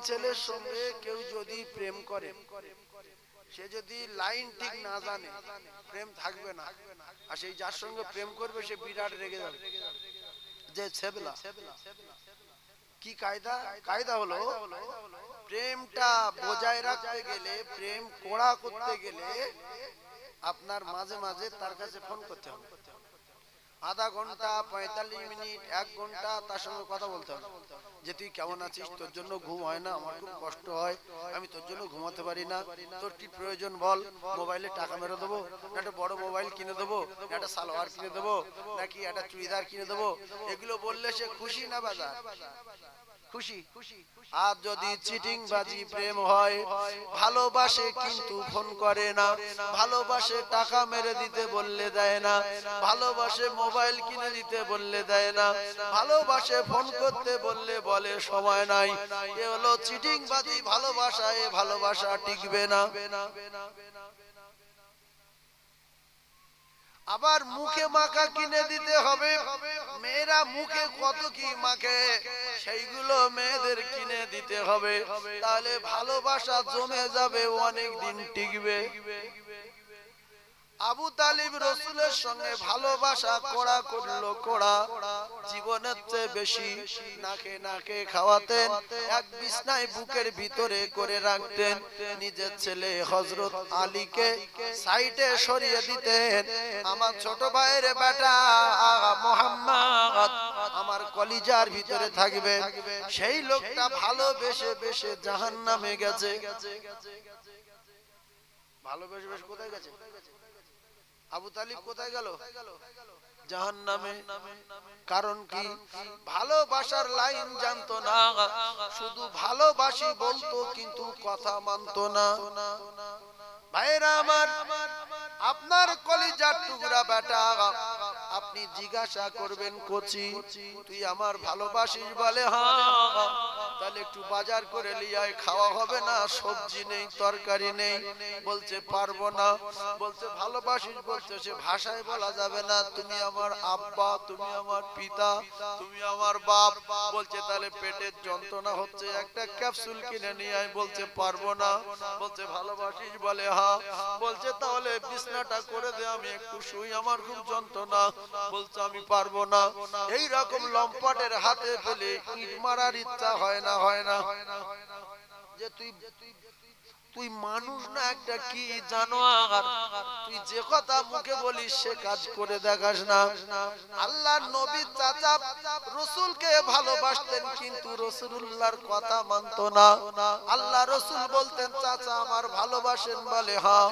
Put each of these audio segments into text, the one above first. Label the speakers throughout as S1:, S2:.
S1: ছেলের সঙ্গে কেউ যদি প্রেম করে, সে যদি লাইন ঠিক না জানে, প্রেম থাকবে না। আর সেই যার সঙ্গে প্রেম করবে সে বিরাট রেগে যাবে, যে ছেবলা। কি কায়দা? কায়দা হলো প্রেমটা বজায় রাখতে গেলে, প্রেম কড়া করতে গেলে আপনার মাঝে মাঝে তার কাছে ফোন করতে হবে। আধা ঘন্টা, 45 মিনিট, 1 ঘন্টা তার সঙ্গে কথা বলতে হবে, যে তুই কেমন আছিস, তোর জন্য ঘুম হয় না, আমার খুব কষ্ট হয়, আমি তোর জন্য ঘুমাতে পারি না, তোর কি প্রয়োজন বল, মোবাইলে টাকা মেরে দেবো, একটা বড় মোবাইল কিনে দেবো, একটা সালোয়ার কিনে দেবো, নাকি একটা চুড়িদার কিনে দেবো। এগুলো বললে সে খুশি না বাজার? খুশি। আর যদি চিটিং বাজি প্রেম হয়, ভালোবাসে কিন্তু ফোন করে না, ভালোবাসে টাকা মেরে দিতে বললে দেয় না, ভালোবাসে মোবাইল কিনে দিতে বললে দেয় না, ভালোবাসে ফোন করতে বললে বলে সময় নাই, এ হলো চিটিং বাজি ভালোবাসা। এ ভালোবাসা টিকবে না। আবার মুখে মাখা কিনে দিতে হবে। মেয়েরা মুখে কত কি মাখে, সেইগুলো মেয়েদের কিনে দিতে হবে, তাহলে ভালোবাসা জমে যাবে, অনেক দিন টিকবে। আবু তালিব রসুলের সঙ্গে ভালোবাসা কড়া করলো, কড়া জীবনের চেয়ে বেশি। নাকে নাকে খাওয়াতেন, এক বিছনায় বুকের ভিতরে করে রাখতেন। নিজের ছেলে হযরত আলীকে সাইডে সরিয়ে দিতেন। আমার ছোট ভাইয়ের বেটা মুহাম্মদ আমার কলিজার ভিতরে থাকবে। সেই লোকটা ভালোবেসে বেশে জাহান্নামে গেছে। ভালোবেসে বেশে কোথায় গেছে? আবু তালিব কোথায় গেল? জাহান্নামে। কারণ কি? ভালোবাসার লাইন জানতো না, শুধু ভালোবাসি বলতো কিন্তু কথা মানতো না। ভাইরা আমার, আপনার কলিজার টুকরা বেটা, আপনি জিজ্ঞাসা করবেন কচি, তুই আমার ভালোবাসিস? বলে হ্যাঁ। তাহলে একটু বাজার করে লিয়ায়, খাওয়া হবে না, সবজি নেই, তরকারি নেই। বলছে পারবো না। বলছে ভালোবাসিস? বলছে সে ভাষায় বলা যাবে না, তুমি আমার আব্বা, তুমি আমার পিতা, তুমি আমার বাপ। বলছে তাহলে পেটের যন্ত্রণা হচ্ছে, একটা ক্যাপসুল কিনে নিয়ে আয়। বলছে পারবো না। বলছে ভালোবাসিস? বলে হ্যাঁ। বলছে তাহলে বিছনাটা করে দে, আমি একটু শুই, আমার খুব যন্ত্রণা। বলছে আমি পারবো না। এই রকম লম্পটের হাতে পেলে ইট মারার ইচ্ছা হয় না? হয় না? যে তুই মানুষ না একটা কি জানোয়ার, তুই যে কথা মুখে বলিস সে কাজ করে দেখাস না। আল্লাহর নবী চাচা রাসূলকে ভালোবাসতেন, কিন্তু রাসূলুল্লাহর কথা মানতো না। আল্লাহ রাসূল বলতেন চাচা আমার ভালোবাসেন? বলে হ্যাঁ।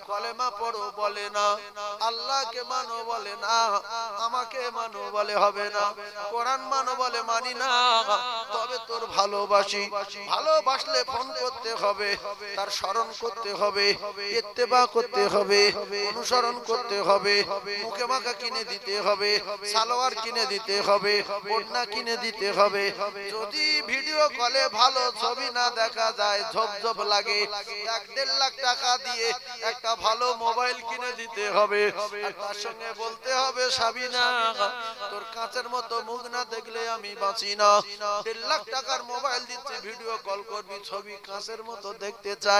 S1: কলেমা পড়ো? বলে না। আল্লাহকে মানো? বলে না। আমাকে মানো? বলে হবে না। কোরআন মানো? বলে মানি না। তবে তোর ভালোবাসি। ভালোবাসলে ফোন করতে হবে, তার স্মরণ করতে হবে, ইত্তেবা করতে হবে, অনুসরণ করতে হবে, মুখে মাখা কিনে দিতে হবে, সালোয়ার কিনে দিতে হবে, ওড়না কিনে দিতে হবে। যদি ভিডিও কলে ভালো ছবি না দেখা যায়, ঝপঝপ লাগে, 1-1.5 লাখ টাকা দিয়ে একটা ভালো মোবাইল কিনে দিতে হবে। আর তার সঙ্গে বলতে হবে সাবিনা, তোর কাঁচের মতো মুখ না দেখলে আমি বাঁচি না। 1.5 লাখ টাকার মোবাইল দিচ্ছে, ভিডিও কল করবি, ছবি কাঁচের মতো দেখতে চাই।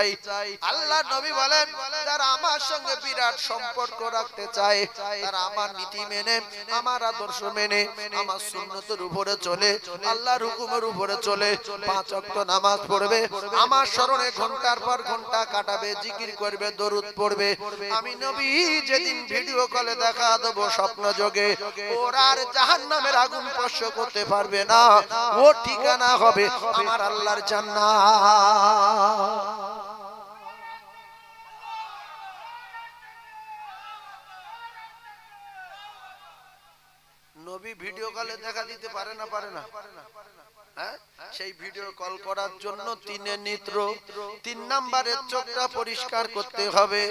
S1: আল্লাহ নবী বলেন যারা আমার সঙ্গে বিরাট সম্পর্ক রাখতে চায়, তারা আমার নীতি মেনে, আমার আদর্শ মেনে, আমার সুন্নতের উপরে চলে, আল্লাহর হুকুমের উপরে চলে, 5 ওয়াক্ত নামাজ পড়বে, আমার স্মরণে ঘন্টার পর ঘন্টা কাটাবে, জিকির করবে, দরুদ পড়বে। আমি নবী যেদিন ভিডিও কলে দেখা দেব স্বপ্ন যোগে, ওর আর জাহান্নামের আগুন স্পর্শ করতে পারবে না। ওর ঠিকানা হবে আমার আল্লাহর জান্নাত। নবী ভিডিও কলে দেখা দিতে পারে না? পারে না? হ্যাঁ, সেই ভিডিও কল করার জন্য 3 নেত্র, 3 নাম্বারের চোখটা পরিষ্কার করতে হবে।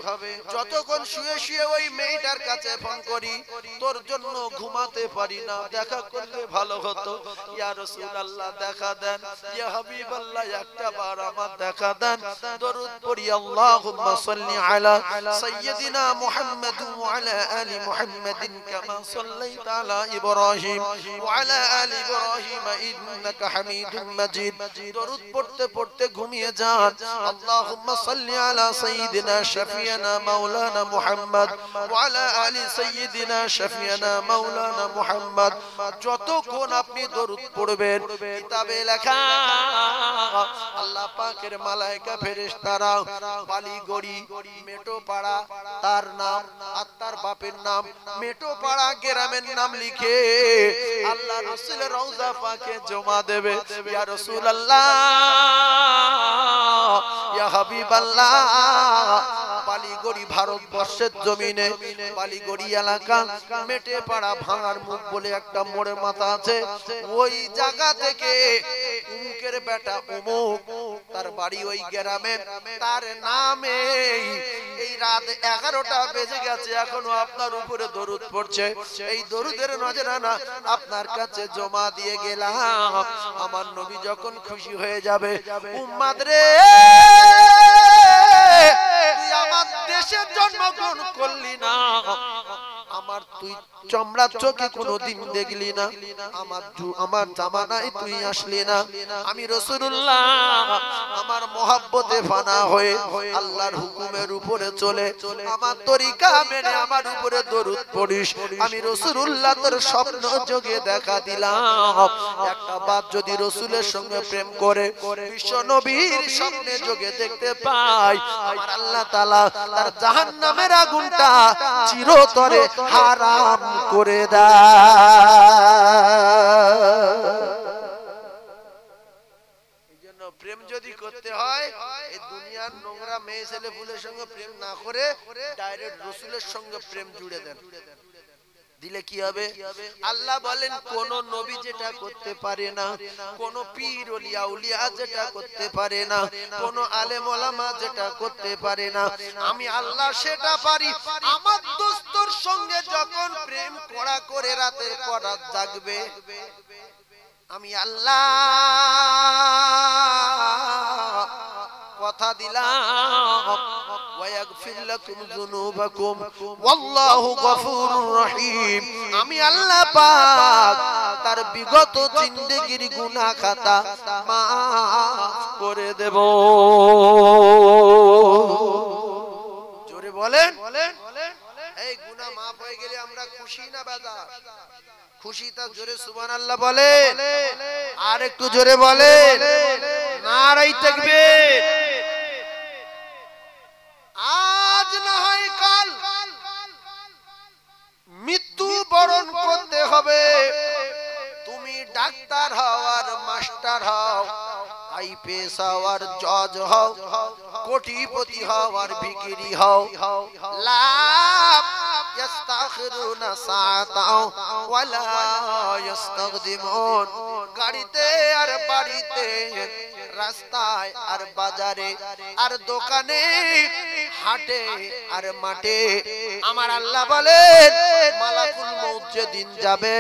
S1: যতক্ষণ শুয়ে শুয়ে ওই মেয়েটার কাছে ফোন করি, তোর জন্য ঘুমাতে পারি না, দেখা করলে ভালো হতো। ইয়া রাসূলুল্লাহ দেখা দেন, ইয়া হাবিবাল্লাহ একটা বার আমার দেখা দেন। দরুদ পড়ি, আল্লাহুম্মা সাল্লি আলা সাইয়্যিদিনা মুহাম্মাদ ওয়া আলা আলি মুহাম্মাদিন কামা সাল্লাইতা আলা ইব্রাহিম ওয়া আলা আলি ইব্রাহিম ইন্নাকা হামিদুম মাজিদ দরুদ পড়তে পড়তে ঘুমিয়ে যান আল্লাহুম্মা সাল্লি আলা সাইয়্যিদিনা শাফিয়ানা মাওলানা মুহাম্মদ ওয়া আলা আলি সাইয়্যিদিনা শাফিয়ানা মাওলানা মুহাম্মদ যতক্ষণ আপনি দরুদ পড়বেন কিতাবে লেখা আল্লাহ পাকের মালায়েকা ফেরেশতারা বালিগড়ি মেটোপাড়া তার নাম আর তার বাপের নাম মেটোপাড়া গ্রামের নাম লিখে আল্লাহ রাসূলের রওজা পাকে জমা দেবে ইয়া রাসূলুল্লাহ ইয়া হাবিবাল্লাহ বালিগড়ি ভারতবর্ষের জমিনে বালিগড়ি এলাকা মেটেপাড়া ভাঙার মুখ বলে একটা মোড়ে মাথা আছে ওই জায়গা থেকে উমুকের বেটা উমুক তার বাড়ি ওই গ্রামে তার নামে এই রাত 11টা বেজে গেছে এখনো আপনার উপরে দরুদ পড়ছে এই দরুদের নজরানা আপনার কাছে জমা দিয়ে গেলাম আমার নবী যখন খুশি হয়ে যাবে উম্মাদ রে তুই আমার দেশে জন্মগ্রহণ করলি না আমার তুই চমড়া চোখে কোনোদিন দেখলি না আমার জামানায় তুই আসলি না আমি রাসূলুল্লাহ আমার মহব্বতে ফানা হয়ে আল্লাহর হুকুমের উপরে চলে আমার তরিকা মেনে আমার উপরে দরুদ পড়িস আমি রাসূলুল্লাহ তোর স্বপ্ন যোগে দেখা দিলাম একটা বাপ যদি রাসূলের সঙ্গে প্রেম করে বিশ্ব নবীর স্বপ্নে যোগে দেখতে পায় আমার আল্লাহ তাআলা তার জাহান্নামের আগুনটা চিরতরে হারাম করে দেয় প্রেম যদি করতে হয় এই দুনিয়ার নোংরা মেয়ে ছেলে ফুলের সঙ্গে প্রেম না করে ডাইরেক্ট রাসূলের সঙ্গে প্রেম জুড়ে দেন দিলে কি হবে আল্লাহ বলেন কোন নবী যেটা করতে পারে না কোন পীর ওলি আউলিয়া যেটা করতে পারে না কোন আলেম ওলামা যেটা করতে পারে না আমি আল্লাহ সেটা পারি আমার দোস্তর সঙ্গে যখন প্রেম করা করে রাতের পর রাত জাগবে আমি আল্লাহ কথা দিলাম ওয়াগফির লাকুম যুনুবাকুম ওয়াল্লাহু গফুরুর রহিম আমি আল্লাহ পাক তার বিগত জিন্দেগীর গুনাহ খাতা maaf করে দেব জোরে বলেন এই গুনাহ maaf হয়ে গেলে আমরা খুশি না বাজার খুশি তা জোরে সুবহানাল্লাহ বলেন আর একটু জোরে বলেন নারায়ে তাকবীর আজ না হয় কাল মৃত্যু বরণ করতে হবে তুমি ডাক্তার হও আর মাস্টার হও আইপিএস হও আর জজ হও কোটিপতি হও আর ভিখারি হও লাভ ইস্তাখিরুনা সাআতাও ওয়ালা ইস্তাকদিমুন গাড়িতে আর বাড়িতে রাস্তায় আর বাজারে আর দোকানে হাটে আর মাঠে আমার আল্লাহ বলেন মালাকুল মউত যেদিন যাবে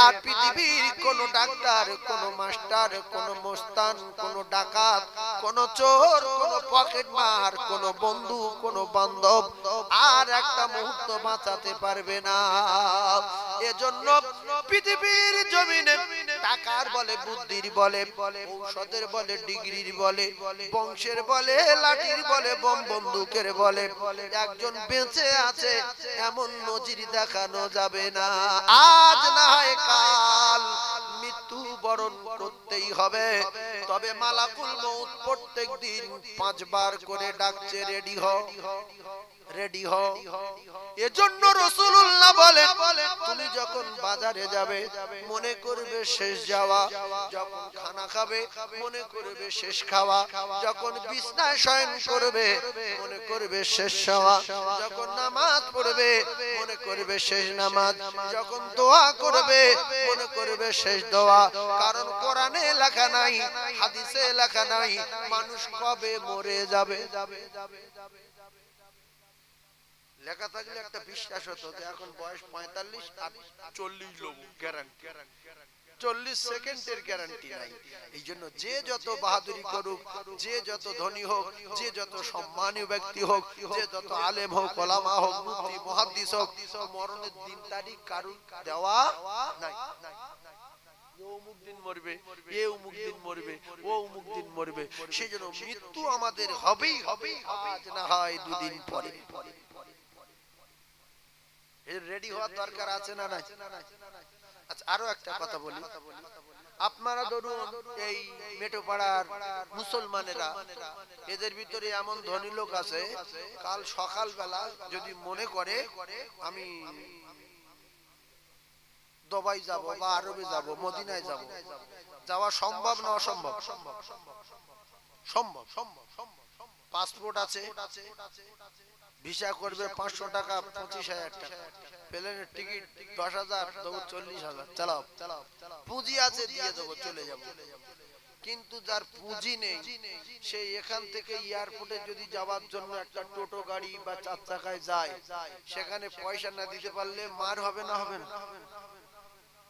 S1: আর পৃথিবীর কোন ডাক্তার কোন মাস্টার কোন মস্তান কোন ডাকাত কোন চোর কোন পকেটমার কোন বন্ধু কোন বান্ধব আর একটা মুহূর্ত বাঁচাতে পারবে না এজন্য পৃথিবীর জমিনে টাকার বলে বুদ্ধির বলে ঔষধের বলে ডিগ্রির বলে বংশের বলে লাঠির বলে বম বন্দুকের বলে একজন বেঁচে আছে এমন নজির দেখানো যাবে না আজ না হয় কাল মৃত্যু বরণ করতেই হবে তবে মালাকুল মউত প্রত্যেকদিন 5 বার করে ডাকছে রেডি হও রেডি হও এজন্য রাসূলুল্লাহ বলেন তুমি যখন বাজারে যাবে মনে করবে শেষ যাওয়া যখন খানা খাবে মনে করবে শেষ খাওয়া যখন বিছনায় শয়ন করবে মনে করবে শেষ শোয়া যখন নামাজ পড়বে মনে করবে শেষ নামাজ যখন দোয়া করবে মনে করবে শেষ দোয়া কারণ কোরআনে লেখা নাই হাদিসে লেখা নাই মানুষ কবে মরে যাবে লেখা থাকলে একটা বিশ্বাস হতো যে এখন বয়স 45 আর 40 লোক গ্যারান্টি 40 সেকেন্ডের গ্যারান্টি নাই এইজন্য যে যত বাহাদুরি করুক যে যত ধনী হোক যে যত সম্মানীয় ব্যক্তি হোক যে যত আলেম হোক ওলামা হোক মুফতি মুহাদ্দিস হোক মরণের দিন তারিখ কারণ দেওয়া নাই অমুক দিন মরবে অমুক দিন মরবে সেজন্য মৃত্যু আমাদের হবেই হবে, আজ না হয় দুদিন পরে। রেডি হওয়ার দরকার আছে না নাই? আচ্ছা, আরো একটা কথা বলি। আপনারা ধরুন এই মেটোপাড়ার মুসলমানেরা, এদের ভিতরে এমন ধনী লোক আছে, কাল সকালবেলা যদি মনে করে আমি দুবাই যাব বা আরবে যাব, মদিনায় যাব, যাওয়া সম্ভব না অসম্ভব? সম্ভব। পাসপোর্ট আছে, ভিসা করবে 500 টাকা, 25,000 টাকা, প্লেনের টিকিট 10,000, দেবো 40,000, চালাও। পুঁজি আছে, দিয়ে দেবো, চলে যাব। কিন্তু যার পুঁজি নেই, সে এখান থেকে এয়ারপোর্টে যদি যাওয়ার জন্য একটা টোটো গাড়ি বা 4 চাকায় যায়, সেখানে পয়সা না দিতে পারলে মার হবে না হবে না?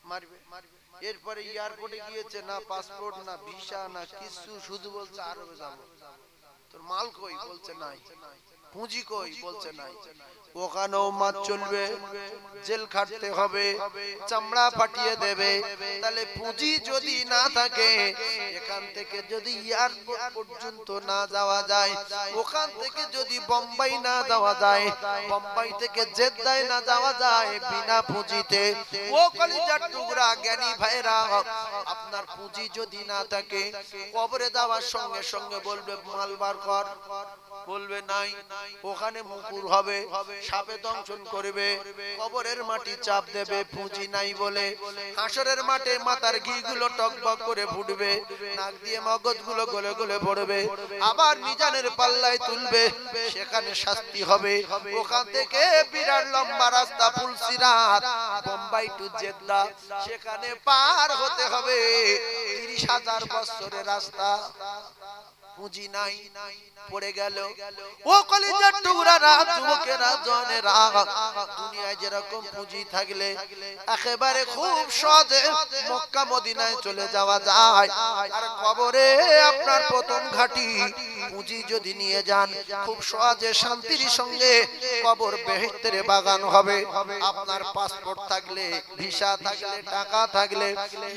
S1: মারবে। এরপরে এয়ারপোর্টে গিয়েছে, না পাসপোর্ট না ভিসা না কিছু, শুধু বলছে আরবে যাব। তোর মাল কই? বলছে নাই। পুঁজি কই? বলছে নাই। ওখানেও মাছ চলবে, জেল খাটতে হবে, চামড়া ফাটিয়ে দেবে। তাহলে পুঁজি যদি না থাকে, এখান থেকে যদি এয়ারপোর্ট পর্যন্ত না যাওয়া যায়, ওখান থেকে যদি বোম্বাই না যাওয়া যায়, বোম্বাই থেকে জেদ্দায় না যাওয়া যায় বিনা পুঁজিতে, ও কলিজার টুকরা জ্ঞানী ভাইরা, আপনার পুঁজি যদি না থাকে, কবরে যাওয়ার সঙ্গে সঙ্গে বলবে মাল বার কর, বলবে নাই। ওখানে মুকুর হবে, সাপে দংশন করবে, কবরের মাটি চাপ দেবে, পুঁজি নাই বলে। হাসরের মাঠে মাথার ঘি গুলো টকবক করে ফুটবে, নাক দিয়ে মগজ গুলো গলে গলে পড়বে, আবার মিজানের পাল্লায় তুলবে, সেখানে শাস্তি হবে। ওখান থেকে বিরাট লম্বা রাস্তা, ফুলসিরাত, বোম্বাই টু জেদ্দা, সেখানে পার হতে হবে 30,000 বছরের রাস্তা। পুঁজি নাই, পড়ে গেল। ও কলিজার টুকরারা, যুবকেরা, জনেরা, দুনিয়ায় যেরকম পুঁজি থাকলে একেবারে খুব সহজে মক্কা মদিনায় চলে যাওয়া যায়, আর কবরে আপনার প্রথম ঘাটি পুঁজি যদি নিয়ে যান, খুব সহজে শান্তির সঙ্গে কবর বেহেশতের বাগান হবে। আপনার পাসপোর্ট থাকলে, ভিসা থাকলে, টাকা থাকলে,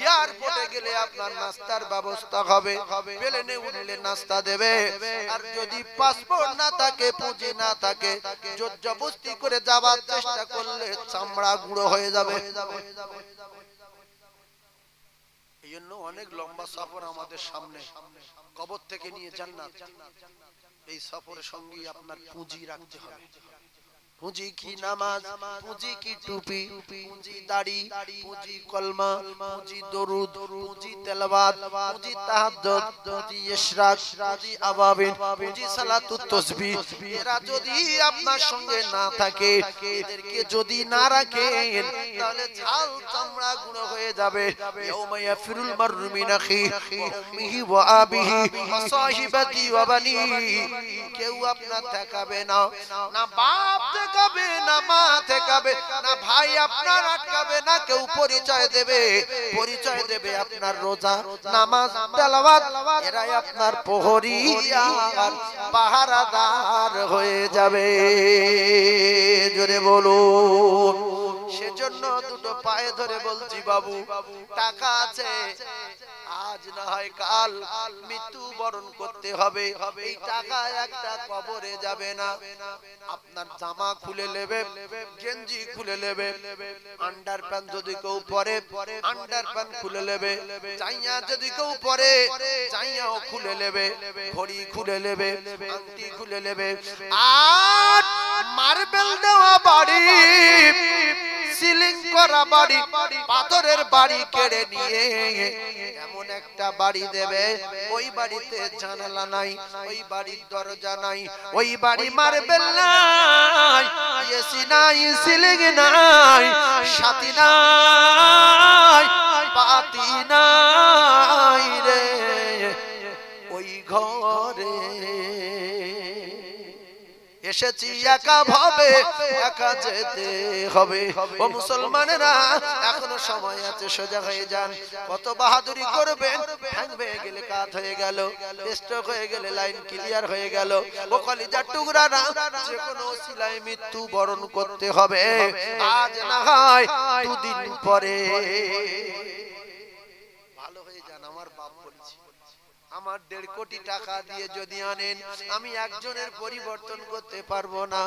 S1: এয়ারপোর্টে গেলে আপনার নাস্তার ব্যবস্থা হবে, প্লেনে উঠলে নাস্তা দেবে। আর যদি পাসপোর্ট না থাকে, পুঁজি না থাকে, জবরদস্তি করে যাবার চেষ্টা করলে চামড়া গুঁড়ো হয়ে যাবে। এই জন্য অনেক লম্বা সফর আমাদের সামনে, কবর থেকে নিয়ে জান্নাত। এই সফরের সঙ্গে আপনার পুঁজি রাখতে হবে। পুঁজি কি নামাজ, পুঁজি কি টুপি, পুঁজি দাড়ি, পুঁজি কলমা, পুঁজি দরুদ, পুঁজি তেলাওয়াত, পুঁজি তাহাজ্জুদ, পুঁজি ইশরাক, পুঁজি আওয়াবিন, পুঁজি সালাতুত তাসবিহ। এরা যদি আপনার সঙ্গে না থাকে, এদেরকে যদি না রাখেন, তাহলে ছাল চামড়া গুঁড়ো হয়ে যাবে। ইয়াউমা ইয়াফিরুল মাররু মিন আখিহি ওয়া উম্মিহি ওয়া আবিহি ওয়া সাহিবাতি ওয়া বানিহি। কেউ আপনার ঠেকাবে না, না বাপ ঠেকাবে, না মা ঠেকাবে, না ভাই আপনার আটকাবে না। কেউ পরিচয় দেবে, পরিচয় দেবে আপনার রোজা, নামাজ, তেলাওয়াত। এরাই আপনার প্রহরী আর পাহারাদার হয়ে যাবে। জোরে বলুন। সেজন্য দুটো পায়ে ধরে বলছি, বাবু, টাকা আছে, আজ না হয় কাল মৃত্যু বরণ করতে হবে। এই টাকা একটা কবরে যাবে না। আপনার জামা খুলে নেবে, গেঞ্জি খুলে নেবে, আন্ডার প্যান্ট যদি কেউ পরে, আন্ডার প্যান্ট খুলে নেবে, চাইয়া যদি কেউ পরে, চাইয়াও খুলে নেবে, ঘড়ি খুলে নেবে, আংটি খুলে নেবে। আর মার্বেল দেওয়া বাড়ি, সিলিং করা বাড়ি, পাথরের বাড়ি কেড়ে নিয়ে এমন একটা বাড়ি দেবে, ওই বাড়িতে জানালা নাই, ওই বাড়ির দরজা নাই, ওই বাড়ি মার্বেল নাই, এসি নাই, সিলিং নাই, সাথী নাই, পাতি নাই রে ওই ঘরে। এসেছি একা ভাবে, একা যেতে হবে। ও মুসলমানেরা, এখনো সময় আছে, সোজা হয়ে যান। কত বাহাদুরি করবেন, ভাঙবে গেলে কাত হয়ে গেল, স্ট্রোক হয়ে গেলে লাইন ক্লিয়ার হয়ে গেল। ও কলিজার টুকরারা, যে কোনো ওসিলায় মৃত্যু বরণ করতে হবে, আজ না হয় দুদিন পরে। ভালো হয়ে যান, আমার বাপ বলেছি, আমার 1.5 কোটি টাকা দিয়ে যদি আনেন আমি একজনের পরিবর্তন করতে পারবো না।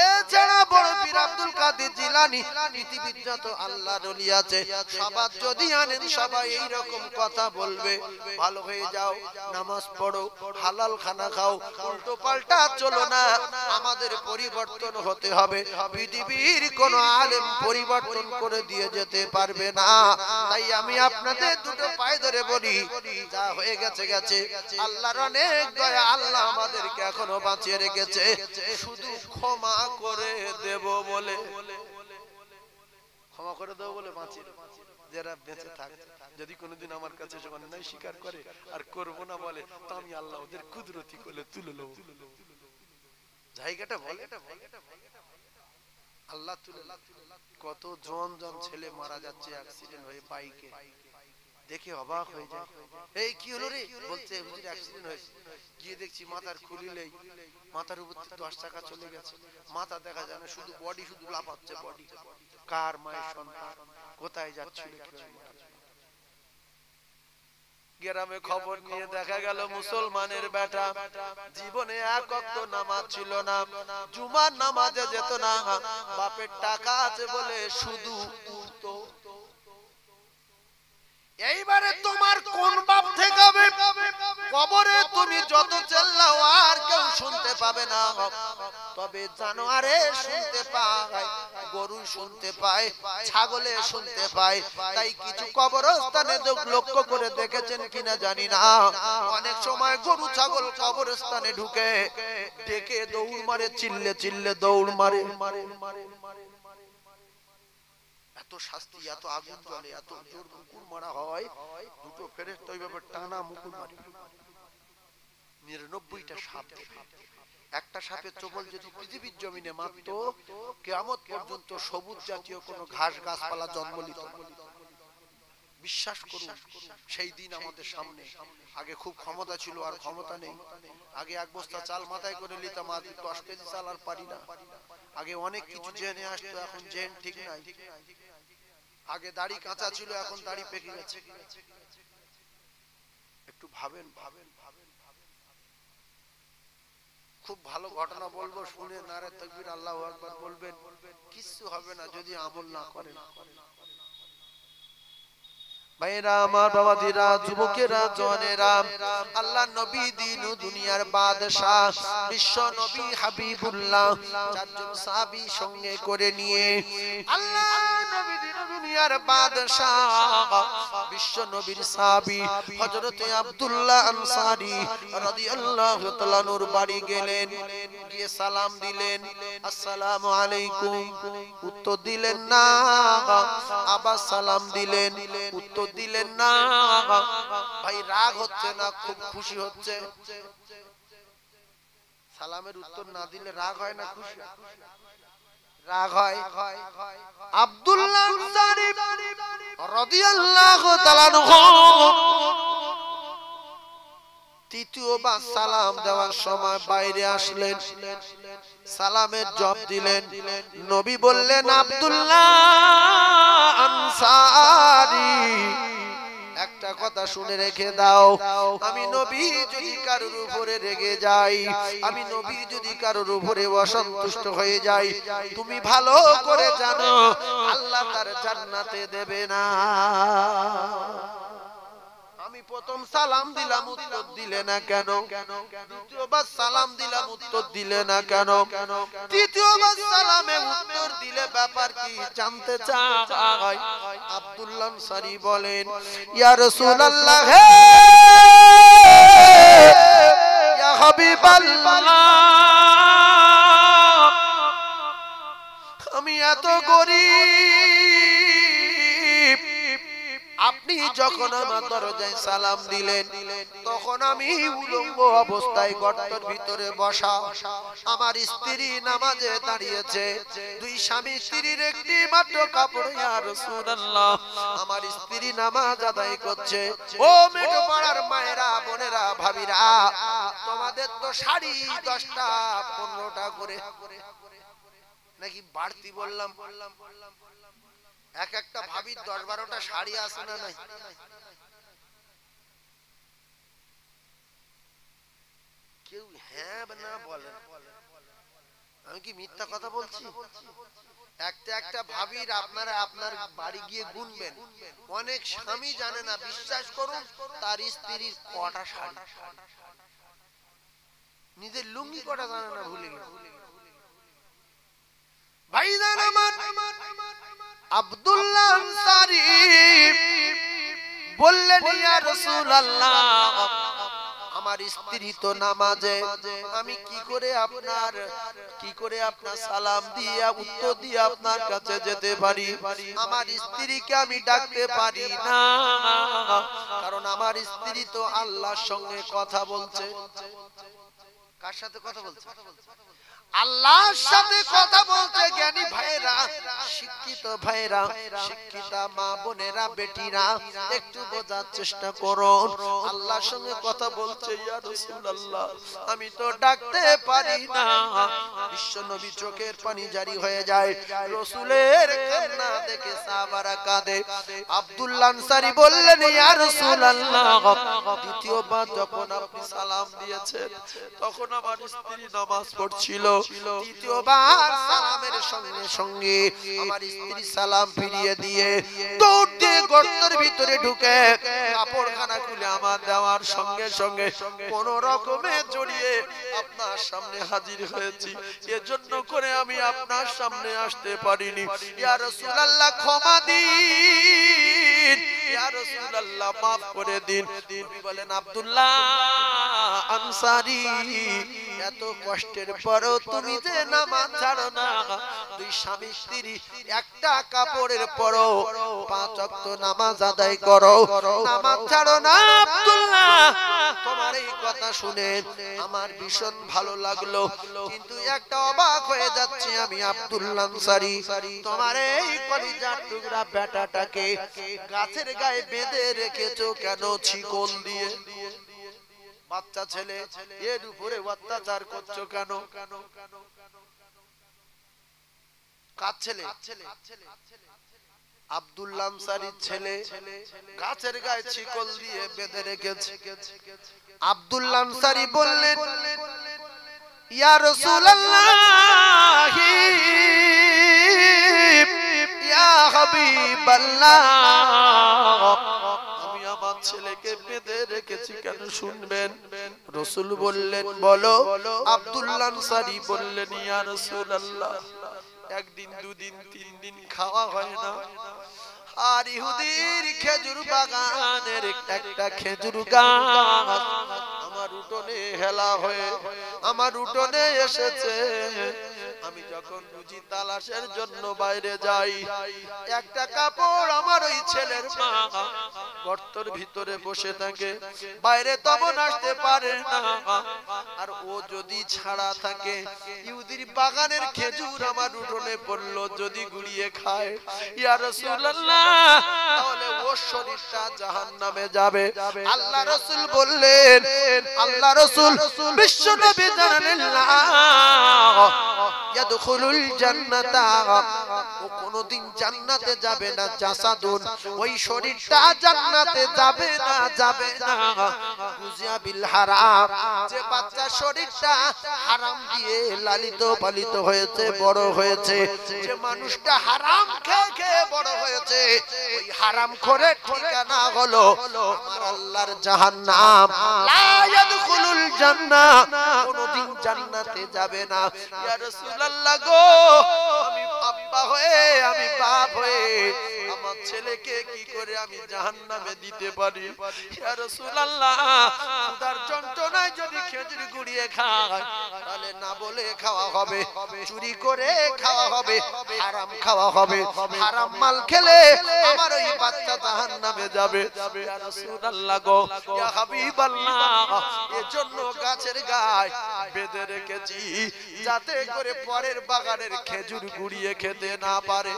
S1: এছাড়া বড় পীর আব্দুল কাদের জিলানী পৃথিবীর যত আল্লাহর ওলি আছে সবার যদি আনেন সবাই এই রকম কথা বলবে, ভালো হয়ে যাও, নামাজ পড়ো, হালাল খানা খাও, উল্টো পাল্টা চলো না, আমাদের পরিবর্তন হতে হবে। পৃথিবীর কোন আলেম পরিবর্তন করে দিয়ে যেতে পারবে না। তাই আমি আপনাদের দুটো পায়ে ধরে বলি, যা হয়ে গেছে গেছে, আল্লাহর অনেক দয়া, আল্লাহ আমাদেরকে এখনো বাঁচিয়ে রেখেছে, শুধু ক্ষমা করে দেব বলে, ক্ষমা করে দেব বলে বাঁচিয়ে, যারা বেঁচে থাকে যদি কোনোদিন আমার কাছে অন্যায় স্বীকার করে আর করব না বলে, তো আমি আল্লাহ ওদের কুদরতি করে তুলে নেব, জায়গাটা বলে আল্লাহ তুলে। কত জন ছেলে মারা যাচ্ছে অ্যাক্সিডেন্ট হয়ে বাইকে, দেখে অবাক হয়ে যায়, এই কি হলো রে, বলছে হুজুর অ্যাক্সিডেন্ট হয়েছে। গিয়ে দেখছি মাথার খুলিলেই মাথার উপর 10 টাকা চলে গেছে, মাথা দেখা যায় না, শুধু বডি, শুধু লাফাচ্ছে বডি। কার মায়ের সন্তান, কোথায় যাচ্ছিল, গ্রামে খবর নিয়ে দেখা গেল মুসলমানের বেটা, জীবনে এক ওয়াক্ত নামাজ ছিল না, জুমার নামাজে যেত না, বাপের টাকা আছে বলে শুধু উঠতো। এইবারে তোমার কোন বাপ থেকে হবে, কবরে তুমি যত চেল্লাও আর কেউ শুনতে পাবে না, তবে জানোয়ারে শুনতে পায়, গরু শুনতে পায়, ছাগলে শুনতে পায়। তাই কিছু কবরস্থানে লক্ষ্য করে দেখেছেন কিনা জানি না, অনেক সময় গরু ছাগল কবরস্থানে ঢুকে ডেকে দৌড় মারে, চিল্লে চিল্লে দৌড় মারে। এত শাস্তি, এত আগুন জ্বলে, এত জোর মুকুর মারা হয়, দুটো ফেরেশতা ওইভাবে টানা মুকুর মারে। 99টা সাপ দেবে, একটা সাপের চোবল যদি পৃথিবীর জমিনে মারতো, কিয়ামত পর্যন্ত সবুজ জাতীয় কোনো ঘাস গাছপালা জন্ম নিত না। বিশ্বাস করুন, সেই দিন আমাদের সামনে। আগে খুব ক্ষমতা ছিল, আর ক্ষমতা নেই। আগে এক বস্তা চাল মাথায় করে নিতাম, আজ 10 কেজি চাল আর পারি না। আগে অনেক কিছু জেনে আসতো, এখন জেন ঠিক নাই। আগে দাড়ি কাঁচা ছিল, এখন দাড়ি পেকে গেছে। একটু ভাবেন, খুব ভালো ঘটনা বলবো, শুনে নারে তাকবীর আল্লাহু আকবার বলবেন, কিছু হবে না যদি আমল না করেন। ভাইরা আমার, বাবাজিরা, যুবকেরা, জওয়ানেরা, আল্লাহ নবী দিন ও দুনিয়ার বাদশা, বিশ্ব নবী হাবিবুল্লাহ চারজন সাহাবী সঙ্গে করে নিয়ে, আল্লাহ নবী দিন ও দুনিয়ার বাদশা, বিশ্ব নবীর সাহাবী হযরতে আব্দুল্লাহ আনসারী রাদিয়াল্লাহু তাআলা নূর বাড়ি গেলেন, গিয়ে সালাম দিলেন, আসসালামু আলাইকুম, উত্তর দিলেন না। আবার সালাম দিলেন, উত্তর দিলেন না। ভাই রাগ হচ্ছে না খুব খুশি হচ্ছে? সালামের উত্তর না দিলে রাগ হয় না খুশি? রাগ হয়। আব্দুল্লাহ আনসারী রাদিয়াল্লাহু তাআলা তৃতীয়বার সালাম দেওয়ার সময় বাইরে আসলেন, সালামের জবাব দিলেন। নবী বললেন, আব্দুল্লাহ আনসারী, একটা কথা শুনে রেখে দাও, আমি নবী যদি কারোর উপরে রেগে যাই, আমি নবী যদি কারোর উপরে অসন্তুষ্ট হয়ে যাই, তুমি ভালো করে জানো আল্লাহ তার জান্নাতে দেবে না। আমি প্রথম সালাম দিলাম, উত্তর দিলে না কেন? দ্বিতীয়বার সালাম দিলাম, উত্তর দিলে না কেন? তৃতীয়বার সালামে উত্তর দিলে ব্যাপার কি জানতে চাই। আব্দুল্লাহ আনসারী বলেন, ইয়া রাসূলুল্লাহ, হে ইয়া হাবিবাল্লাহ, আমি এত গরীব, আপনি যখন আমার দরজায় সালাম দিলেন তখন আমি উলঙ্গ অবস্থায় গর্তের ভিতরে বসা, আমার স্ত্রী নামাজে দাঁড়িয়েছে, দুই স্বামী স্ত্রীর একটি মাত্র কাপড়, ইয়া রাসূলুল্লাহ, আমার স্ত্রী নামাজ আদায় করছে। ও মেটো পাড়ার মায়েরা, বোনেরা, ভাবিরা, তোমাদের তো শাড়ি 10টা 15টা করে নাকি বাড়তি বললাম, এক একটা ভাবির 10-12টা শাড়ি আছে না নাই? না বলেন, আমি কি মিথ্যা কথা বলছি? একটা একটা ভাবির আপনারা আপনার বাড়ি গিয়ে গুনবেন, অনেক স্বামী জানে না, বিশ্বাস করুন, তার স্ত্রীর কটা শাড়ি, নিজের লুঙ্গি কটা জানে না, ভুলে গেছে। ভাইজান আমার আব্দুল্লাহ আনসারী বললেন, ইয়া রাসূলুল্লাহ, আমার স্ত্রী তো নামাজে, আমি কি করে আপনার সালাম দিয়ে উত্তর দিয়ে আপনার কাছে যেতে পারি? আমার স্ত্রীকে আমি ডাকতে পারি না, কারণ আমার স্ত্রী তো আল্লাহর সঙ্গে কথা বলছে। কার সাথে কথা বলছে? আল্লাহর সাথে কথা বলতে। জ্ঞানী ভাইরা, শিক্ষিত ভাইরা, শিক্ষিতা মা বোনেরা, বেটিরা, একটু বোঝার চেষ্টা করুন। আল্লাহর সঙ্গে কথা বলছে, ইয়া রাসূলুল্লাহ, আমি তো ডাকতে পারি না। বিশ্ব নবী চোখের পানি জারি হয়ে যায়, রাসূলের কান্না দেখে সাহাবারা কাঁদে। আব্দুল্লাহ আনসারী বললেন, ইয়া রাসূলুল্লাহ, দ্বিতীয়বার যখন আপনি সালাম দিয়েছেন, তখন আমার স্ত্রী নামাজ পড়ছিল। তৃতীয়বার সালামের সঙ্গে সঙ্গে আমার স্ত্রী সালাম ফিরিয়ে দিয়ে দৌড় দিয়ে গর্তের ভিতরে ঢুকে কাপড়খানা খুলে আমার দেওয়ার সঙ্গে সঙ্গে কোন রকমে জড়িয়ে আপনার সামনে হাজির হয়েছি। এজন্য করে আমি আপনার সামনে আসতে পারিনি। ইয়া রাসূলুল্লাহ, ক্ষমা দিন, ইয়া রাসূলুল্লাহ, মাফ করে দিন। নবী বলেন, আব্দুল্লাহ আনসারী, এত কষ্টের পরও তুমি যে নামাজ ছাড়ো না, দুই স্বামী স্ত্রী একটা কাপড়ের পরও 5 ওয়াক্ত নামাজ আদায় করো, নামাজ ছাড়ো না। আব্দুল্লাহ, তোমার এই কথা শুনে আমার ভীষণ ভালো লাগলো, কিন্তু একটা অবাক হয়ে যাচ্ছে আমি। আব্দুল্লাহ আনসারী, তোমার এই কলিজার টুকরা বেটাটাকে গাছের গায়ে বেঁধে রেখেছো কেন? শিকল দিয়ে। বাচ্চা ছেলে, এর উপরে অত্যাচার করছো কেন? কার ছেলে? আব্দুল্লাহ আনসারীর ছেলে গাছের গায়ে শিকল দিয়ে বেঁধে রেখেছে। আব্দুল্লাহ আনসারী বললেন, ইয়া রাসূলুল্লাহ, ইয়া হাবিবাল্লাহ, আমি আমার ছেলেকে বেঁধে রেখেছি কেন শুনবেন? রাসূল বললেন, বলো। আব্দুল্লাহ আনসারী বললেন, ইয়া রাসূলুল্লাহ, একদিন দুদিন তিন দিন খাওয়া হয় না, আর ইহুদির খেজুর বাগানের একটা খেজুর গাছ আমার উঠোনে হেলা হয়ে আমার উঠোনে এসেছে। আমি যখন রুজি তালাশের জন্য বাইরে যাই, একটা কাপড় আমার ওই ছেলের মা গর্তের ভিতরে বসে থাকে, বাইরে তখন আসতে পারে না। আর ও যদি ছাড়া থাকে, ইহুদির বাগানের খেজুর আমার উঠোনে পড়লো, যদি গুড়িয়ে খায়, ইয়া রাসূলুল্লাহ, তাহলে ওর শরীরটা জাহান্নামে যাবে। আল্লাহ রাসূল বললেন, আল্লাহ রাসূল বিশ্বনবী জানালেন, ইয়াদখুলুল জান্নাতা, ও কোনদিন জান্নাতে যাবে না। জাসাদুন, ওই শরীরটা জান্নাতে যাবে না, যাবে না। গুজিয়া বিল হারাম, যে বাচ্চা শরীরটা হারাম দিয়ে লালিত পালিত হয়েছে, বড় হয়েছে, যে মানুষটা হারাম খেয়ে খেয়ে বড় হয়েছে, ওই হারাম করে ঠিকানা হলো আমার আল্লাহর জাহান্নাম। লা ইয়াদখুলুল জান্নাহ, কোনদিন জান্নাতে যাবে না। ইয়া রাসূলুল্লাহ গো, আমি আব্বা হয়ে, আমি বাপ হয়ে আমার ছেলেকে কি করে আমি জাহান্নামে দিতে পারি? ইয়া রাসূলুল্লাহ, ক্ষুধার যন্ত্রণায় যদি খেজুর গুড়িয়ে খায়, তাহলে না বলে খাওয়া হবে, চুরি করে খাওয়া হবে, হারাম খাওয়া হবে। হারাম মাল খেলে আমার ওই বাচ্চা জাহান্নামে যাবে। ইয়া রাসূলুল্লাহ গো, ইয়া হাবিবাল্লাহ, এজন্য গাছের গায়ে বেঁধে রেখেছি, যাতে করে পরের বাগানের খেজুর গুড়িয়ে খেতে না পারে।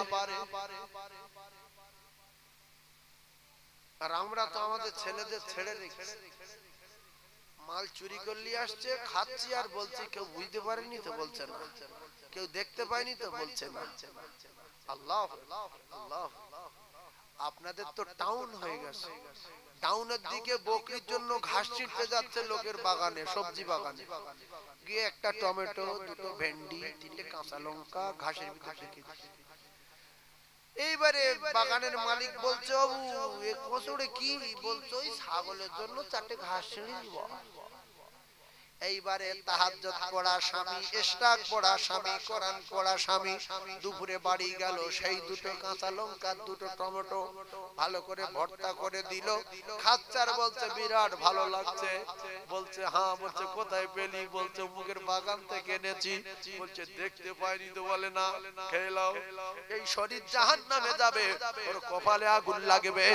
S1: আর আমরা তো আমাদের ছেলেদের ছেড়ে রেখেছি, মাল চুরি করলি আসছে, খাচ্ছি, আর বলছি কেউ বুঝতে পারেনি তো বলছে না, কেউ দেখতে পায়নি তো বলছে না। আল্লাহ আল্লাহ, আপনাদের তো টাউন হয়ে গেছে, টাউনের দিকে বকরির জন্য ঘাস ছিঁড়তে যাচ্ছে লোকের বাগানে, সবজি বাগানে গিয়ে একটা টমেটো, দুটো ভেন্ডি, তিনটে কাঁচা লঙ্কা ঘাসের ভিতরে রেখে দিচ্ছে। এইবারে বাগানের মালিক বলছে, বাবু এ কচুরে কি? বলছে ওই ছাগলের জন্য চারটে ঘাস ছিঁড়ে দিব। এইবারে তাহাজ্জুদ পড়া স্বামী, ইশরাক পড়া স্বামী, কোরআন পড়া স্বামী দুপুরে বাড়ি গেল, সেই দুটো কাঁচা লঙ্কা, দুটো টমেটো ভালো করে ভর্তা করে দিল। খাচ্চার বলছে বিরাট ভালো লাগছে। বলছে হ্যাঁ। বলছে কোথায় পেলি? বলছে মুখের বাগান থেকে এনেছি। বলছে দেখতে পাইনি তো? বলে না, খেয়ে নাও। এই শরীর জাহান্নামে যাবে, ওর কপালে আগুন লাগবে,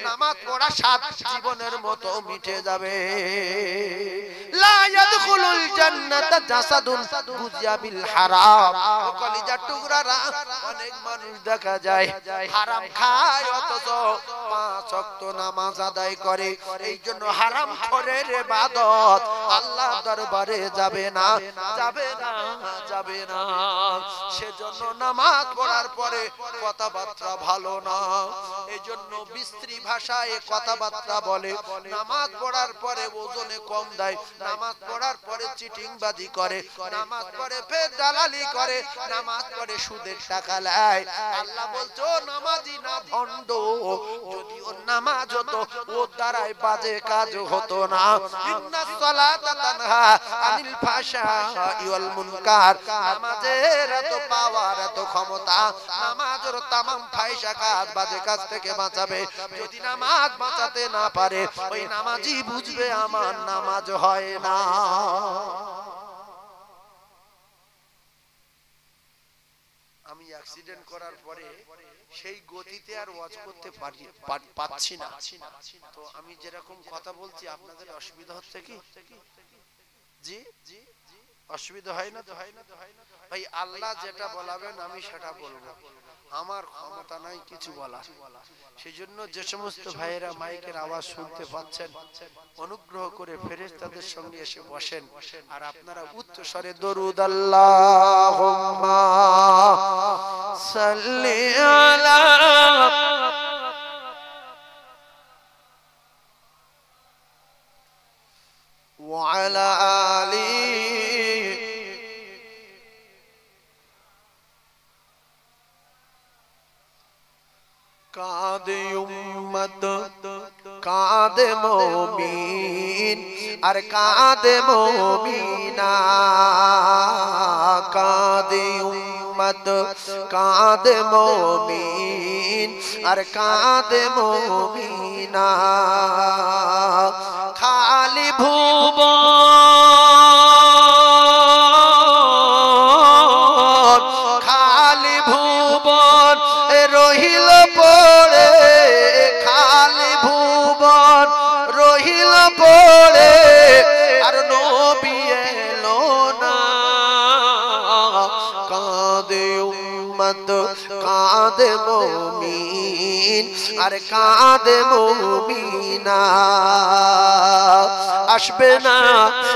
S1: নামাজ পড়া সাত জীবনের মতো মিটে যাবে। লা ইয়াদখুলুল জান্নাতা জাসাদুন গুজিয়া বিল হারাম। ও কলিজার টুকরারা, অনেক মানুষ দেখা যায় হারাম খায় অথচ 5 ওয়াক্ত নামাজ আদায় করে। এই জন্য হারাম খোরের ইবাদত আল্লাহর দরবারে যাবে না, যাবে না, যাবে না। সেজন্য নামাজ পড়ার পরে কথাবার্তা ভালো না, এজন্য বিশ্রী ভাষায় কথাবার্তা বলে। নামাজ পড়ার পরে ওজনে কম দেয়, নামাজ পড়ার পরে চিটিংবাজি করে, নামাজ পড়ে ফের দালালি করে, নামাজ পড়ে সুদের টাকা নেয়। আল্লাহ বলছে ও নামাজি না ভণ্ড, যদি ও নামাজ হতো ওর দ্বারাই বাজে কাজ হতো না। ইন্নাস সালাতা তানহা আনিল ফাহশাই ওয়াল মুনকার। নামাজের এত পাওয়ার, এত ক্ষমতা, নামাজের তামাম ফাহিশা কাজ, বাজে কাজ থেকে বাঁচাবে। যদি নামাজ বাঁচাতে না পারে, ওই নামাজি বুঝবে আমার নামাজ হয় না। আমি অ্যাক্সিডেন্ট করার পরে সেই গতিতে আর ওয়াজ করতে পারছি না। তো আমি যেরকম কথা বলছি আপনাদের অসুবিধা হচ্ছে কি? জি জি, অসুবিধা হয় না তো? ভাই আল্লাহ যেটা বলাবেন আমি সেটা বলবো, আমার ক্ষমতা নাই কিছু বলা। সেই জন্য যে সমস্ত ভাইয়েরা মাইকের আওয়াজ শুনতে পাচ্ছেন, অনুগ্রহ করে ফেরেশতাদের সঙ্গে এসে বসেন, আর আপনারা উচ্চ স্বরে দরুদ আল্লাহুম্মা সাল্লি আলা ওয়া আলা আলি কাঁদে উম্মত, কাঁদে মুমিন আর কাঁদে মুমিনা। কাঁদে উম্মত, কাঁদে মুমিন আর কাঁদে মুমিনা। খালি ভুবন, খালি ভুবন রহিল পড়ে, খালি ভুবন রহিল পড়ে, আর নবী এলো না। কাঁদে উম্মত, কাঁদে মুমিন আর কাঁদে মুমিনা। আসবে না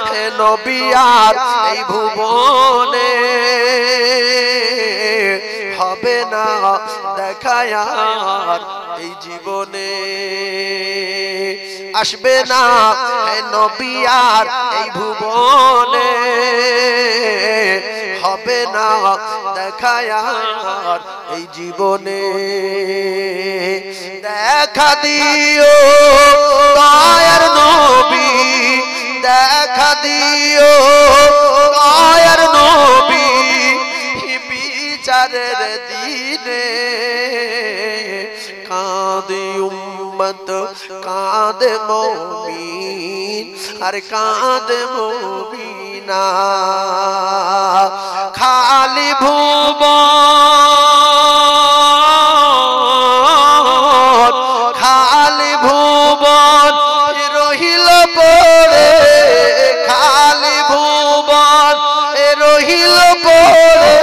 S1: হে নবী আর এই ভুবনে, হবে না দেখা আর এই জীবনে। আসবে না হে নবী আর এই ভুবনে, হবে না দেখা আর এই জীবনে। দেখা দিও দয়ার নবী, দেখা দিও দয়ার নবী, বিচারের দিনে। কাঁদে উম্মত, কাঁদে মুমিন আর কাঁদে মুমিনা। খালি ভুবন, খালি ভুবন রহিল পড়ে, খালি ভুবন রহিল পড়ে,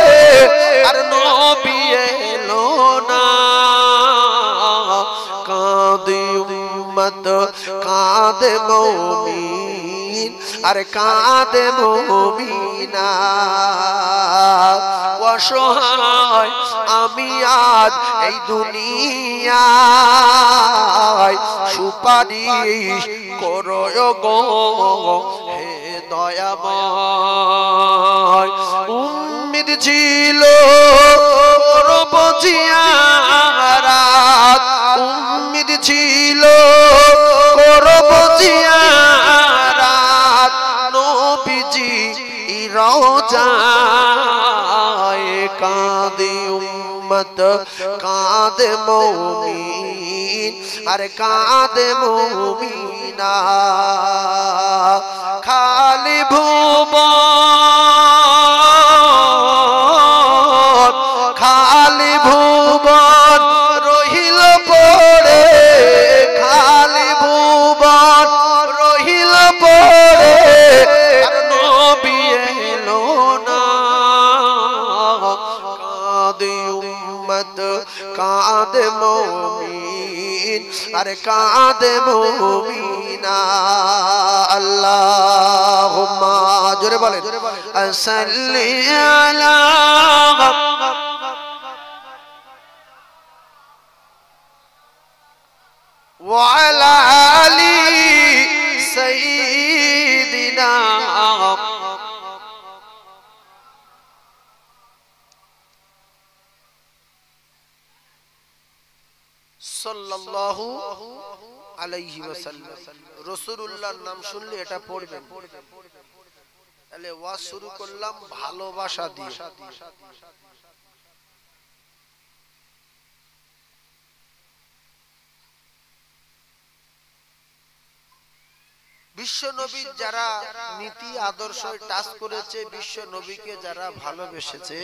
S1: আর নবী এলো না। কাঁদে উম্মত, কাঁদে মুমিন আর কাঁদে মুমিনা অসহায় আমি আজ এই দুনিয়ায় সুপারিশ করো গো হে দয়াময় উম্মিদ ছিল করব জিয়ারাত উম্মিদ ছিল করব জিয়ারাত নবীজি রওজায় কাঁদে উম্মত কাঁদে মুমিন আর কাঁদে মুমিনা খালি ভুবন খালি ভুবন রহিল পড়ে খালি ভুবন রহিল পড়ে আর নবী এলো না কাঁদে উম্মত কাঁদে মুমিন আর কাঁদে মুমিনা আল্লাহুম্মা জোরে বলেন সাল্লি আলা ওয়া আলা আলি সাইয়্যিদিনা সাল্লাল্লাহু আলাইহি ওয়াসাল্লাম রাসূলুল্লাহর নাম শুনলে এটা পড়বেন তাহলে ওয়াজ শুরু করলাম ভালোবাসা দিয়ে বিশ্ব নবীর যারা নীতি আদর্শ টাচ করেছে বিশ্ব নবীকে যারা ভালোবেসেছে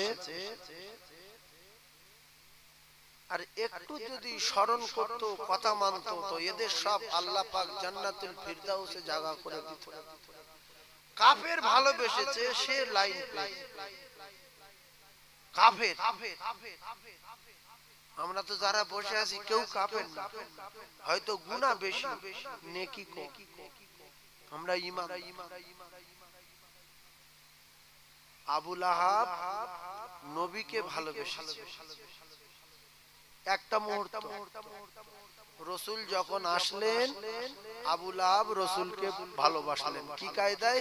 S1: আর একটু যদি স্মরণ করত কথা মানত তো এদের সব আল্লাহ পাক জান্নাতুল ফিরদাউসে জায়গা করে দিত কাফের ভালোবেসেছে সে লাইন পেয়ে কাফের আমরা তো যারা বসে আছি কেউ কাফের না হয়তো গুনাহ বেশি নেকি কম আমরা ঈমান আবু লাহাব নবীকে ভালোবেসেছে একটা মুহূর্ত রাসূল যখন আসলেন আবু লাহাব রাসূলকে ভালোবাসলেন কি কায়দায়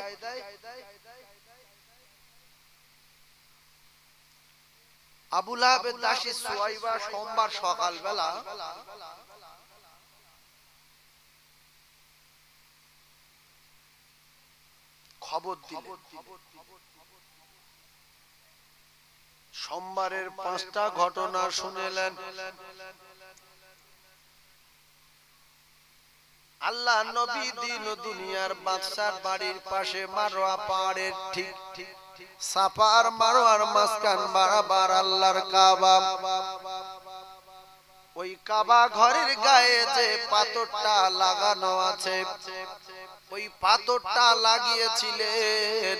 S1: আবু লাহাবের দাসী সুয়াইবা সোমবার সকালবেলা খবর দিলেন সোমবারের 5টা ঘটনা শুনেলেন আল্লাহ নবী দিন ও দুনিয়ার বাদশার বাড়ির পাশে মারওয়া পাহাড়ের ঠিক সাফা আর মারওয়ার মাঝখান বরাবর আল্লাহর কাবা ওই কাবা ঘরের গায়ে যে পাথরটা লাগানো আছে ওই পাথরটা লাগিয়েছিলেন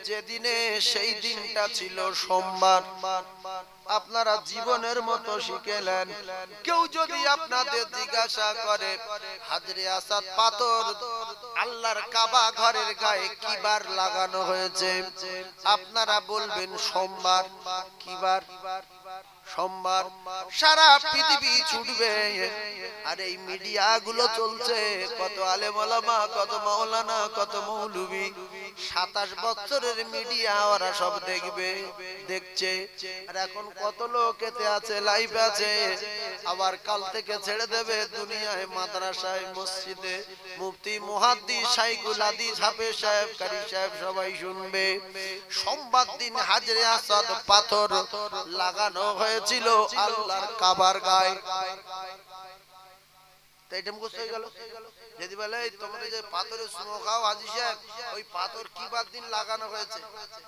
S1: যেদিনে সেই দিনটা ছিল সোমবার আপনারা জীবনের মতো শিখেলেন কেউ যদি আপনাদের জিজ্ঞাসা করে হাজরে আসাদ পাথর আল্লাহর কাবা ঘরের গায়ে কি বার লাগানো হয়েছে আপনারা বলবেন সোমবার কি বার সোমবার সারা পৃথিবী ছুটবে আর এই মিডিয়া গুলো চলছে কত আলেম ওলামা কত মাওলানা কত মৌলবি 27 বছরের মিডিয়া ওরা সব দেখবে দেখছে আর এখন কত লোক এতে আছে লাইভ আছে আবার কাল থেকে ছেড়ে দেবে দুনিয়ায় মাদ্রাসায় মসজিদে মুফতি মুহাদ্দিস শাইখুল হাদিস হাফেজ সাহেব কারি সাহেব সবাই শুনবে সোমবার দিন হাজরে আসাদ পাথর লাগানো হয়েছিল আল্লাহর কাবার গায়ে তাই এটা মুখস্থ হয়ে গেল যদি বলে তোমাদের যে পাথরের সুমো খাও হাজী সাহেব ওই পাথর কি বার দিন লাগানো হয়েছে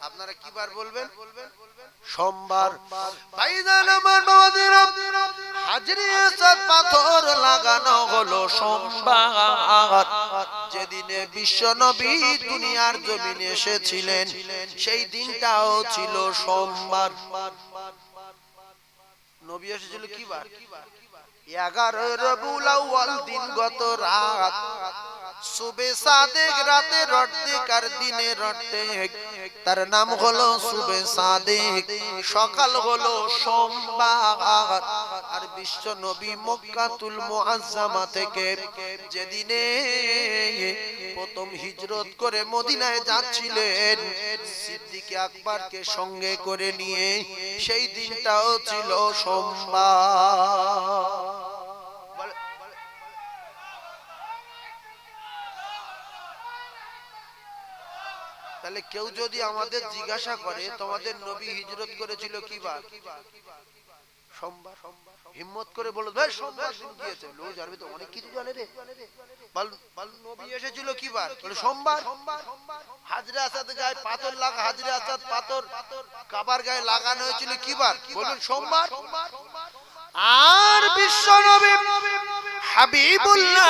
S1: আপনারা কি বার বলবেন সোমবার ভাইজান আমার বাবাজিরা হাজরে আসাদ পাথর লাগানো হলো সোমবার যেদিনে বিশ্ব নবী দুনিয়ার জমিনে এসেছিলেন সেই দিনটাও ছিল সোমবার নবী এসেছিল কি বার 11 রবিউল আউয়াল দিন গত রাত সুবে সাদেক রাতে রটেক আর দিনে রটেক, তার নাম হলো সুবে সাদেক। সকাল হলো সোমবার। আর বিশ্ব নবী মক্কাতুল মুআজ্জামা থেকে যেদিনে প্রথম হিজরত করে মদিনায় যাচ্ছিলেন, সিদ্দিক আকবরকে সঙ্গে করে নিয়ে, সেই দিনটাও ছিল সোমবার। তাহলে কেউ যদি আমাদের জিজ্ঞাসা করে তোমাদের নবী হিজরত করেছিল কি বার? সোমবার। হিম্মত করে বলো ভাই সোমবার দিন গিয়েছে। লোক জানবে তো অনেক কিছু জানে রে। বল নবী এসেছিল কি বার? বলে সোমবার। হাজরে আসাদ গায়ে পাথর লাগা, হাজরে আসাদ পাথর কাবার গায়ে লাগানো হয়েছিল কি বার? বলুন সোমবার। আর বিশ্ব নবী হাবিবুল্লাহ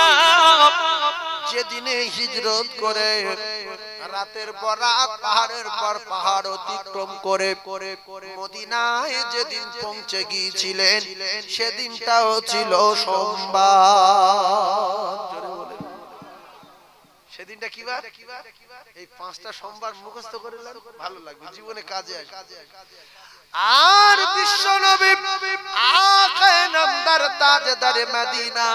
S1: যেদিনে হিজরত করে রাতের পর রাত পাহাড়ের পর পাহাড় অতিক্রম করে মদিনায় যেদিন পৌঁছে গিয়েছিলেন, সেদিনটাও ছিল সোমবার। সেদিনটা কি বার? এই 5টা সোমবার মুখস্থ করে ভালো লাগবে, জীবনে কাজে আসবে। আর বিশ্ব নবী আকায়ে নামদার তাজদারে মদিনা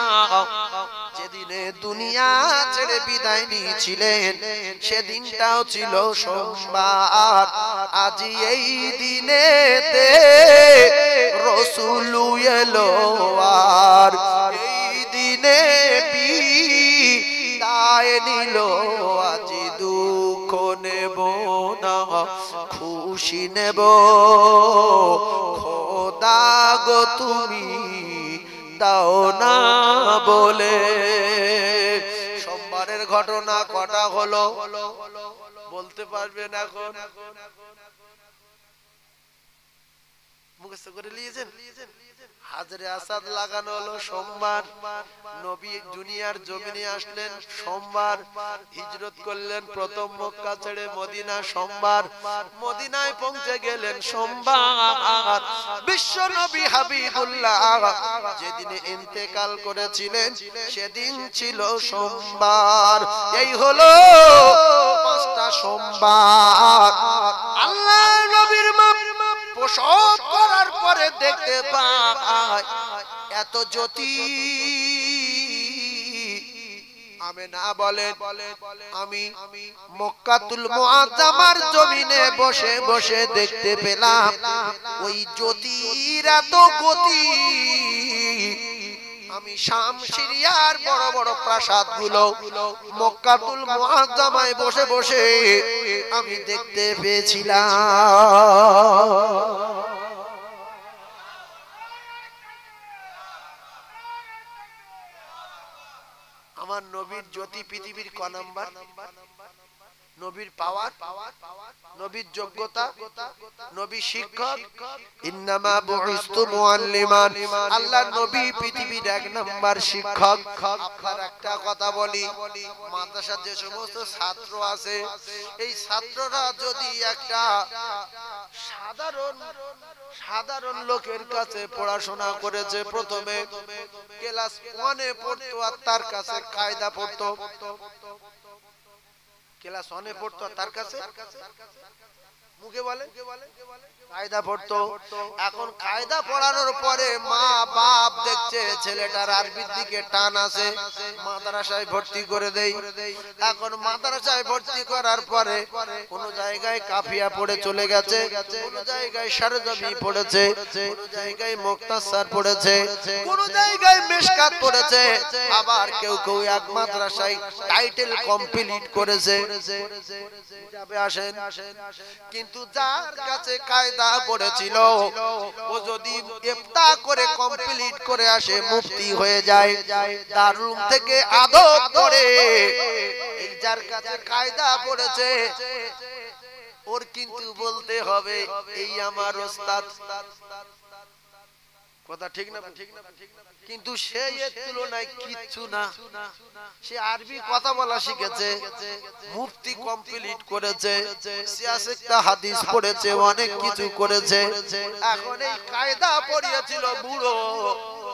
S1: যেদিনে দুনিয়া ছেড়ে বিদায় নিয়েছিলেন, সেদিনটাও ছিল সোমবার। আজ এই দিনেতে রাসূল এলো, আর এই দিনে বিদায় নিল। আজ দুঃখ নেব না, খুশি নেব, খোদা গো তুমি দাও না বলে। সোমবারের ঘটনা কটা হলো বলতে পারবেন এখন? মুখস্থ করে নিয়েছেন? হাজরে আসাদ লাগানো হলো সোমবার। নবী দুনিয়ার জমিনে আসলেন সোমবার। হিজরত করলেন প্রথম মক্কা ছেড়ে মদিনা সোমবার। মদিনায় পৌঁছে গেলেন সোমবার। বিশ্ব নবী হাবিবুল্লাহ যেদিনে ইন্তেকাল করেছিলেন, সেদিন ছিল সোমবার। এই হলো 5টা সোমবার। আল্লাহ নবীর প্রসব করার পরে দেখতে পায় এত জ্যোতি। আমেনা বলেন, আমি মক্কাতুল মুআজ্জামার জমিনে বসে বসে দেখতে পেলাম ওই জ্যোতির এত গতি। আমি শাম সিরিয়ার বড় বড় প্রাসাদগুলো মক্কাতুল মুআজ্জামায় বসে বসে আমি দেখতে পেয়েছিলাম। আমার নবীর জ্যোতি পৃথিবীর ক নাম্বার? নবীর পাওয়ার, নবীর যোগ্যতা, নবী শিক্ষক। ইন্নামা বুইস্তু মুআল্লিমান। আল্লাহর নবী পৃথিবীর 1 নাম্বার শিক্ষক। আপনার একটা কথা বলি, মাদ্রাসার যে সমস্ত ছাত্র আছে, এই ছাত্ররা যদি একটা সাধারণ লোকের কাছে পড়াশোনা করেছে, প্রথমে ক্লাস 1-এ পড়তো আর তার কাছে কায়দা পড়তো, ক্লাস 1-এ পড়তো আর তার কাছে মুখে বলে কায়দা পড়তো। এখন কায়দা পড়ানোর পরে মা বাপ দেখছে ছেলেটার আরবির দিকে টান আছে, মাদ্রাসায় ভর্তি করে দেই। এখন মাদ্রাসায় ভর্তি করার পরে কোন জায়গায় কাফিয়া পড়ে চলে গেছে, কোন জায়গায় সারজামি পড়েছে, কোন জায়গায় মুক্তাসার পড়েছে, কোন জায়গায় মিশকাত পড়েছে, আবার কেউ কেউ এক মাদ্রাসায় টাইটেল কমপ্লিট করেছে। যাবে আসেন, কিন্তু যার কাছে কায়দা পড়েছিল ও যদি ইফতা করে কমপ্লিট করে আসে, মুফতি হয়ে যায়। দারুম থেকে আদব করে এই যার কাছে কায়দা পড়েছে ওর কিন্তু বলতে হবে এই আমার ওস্তাদ। কথা ঠিক না? কিন্তু সে এর তুলনায় কিচ্ছু না। সে আরবি কথা বলা শিখেছে, মুফতি কমপ্লিট করেছে, সিয়াসেতটা হাদিস পড়েছে, অনেক কিছু করেছে। এখন এই কায়দা পড়িয়েছিল বুড়ো,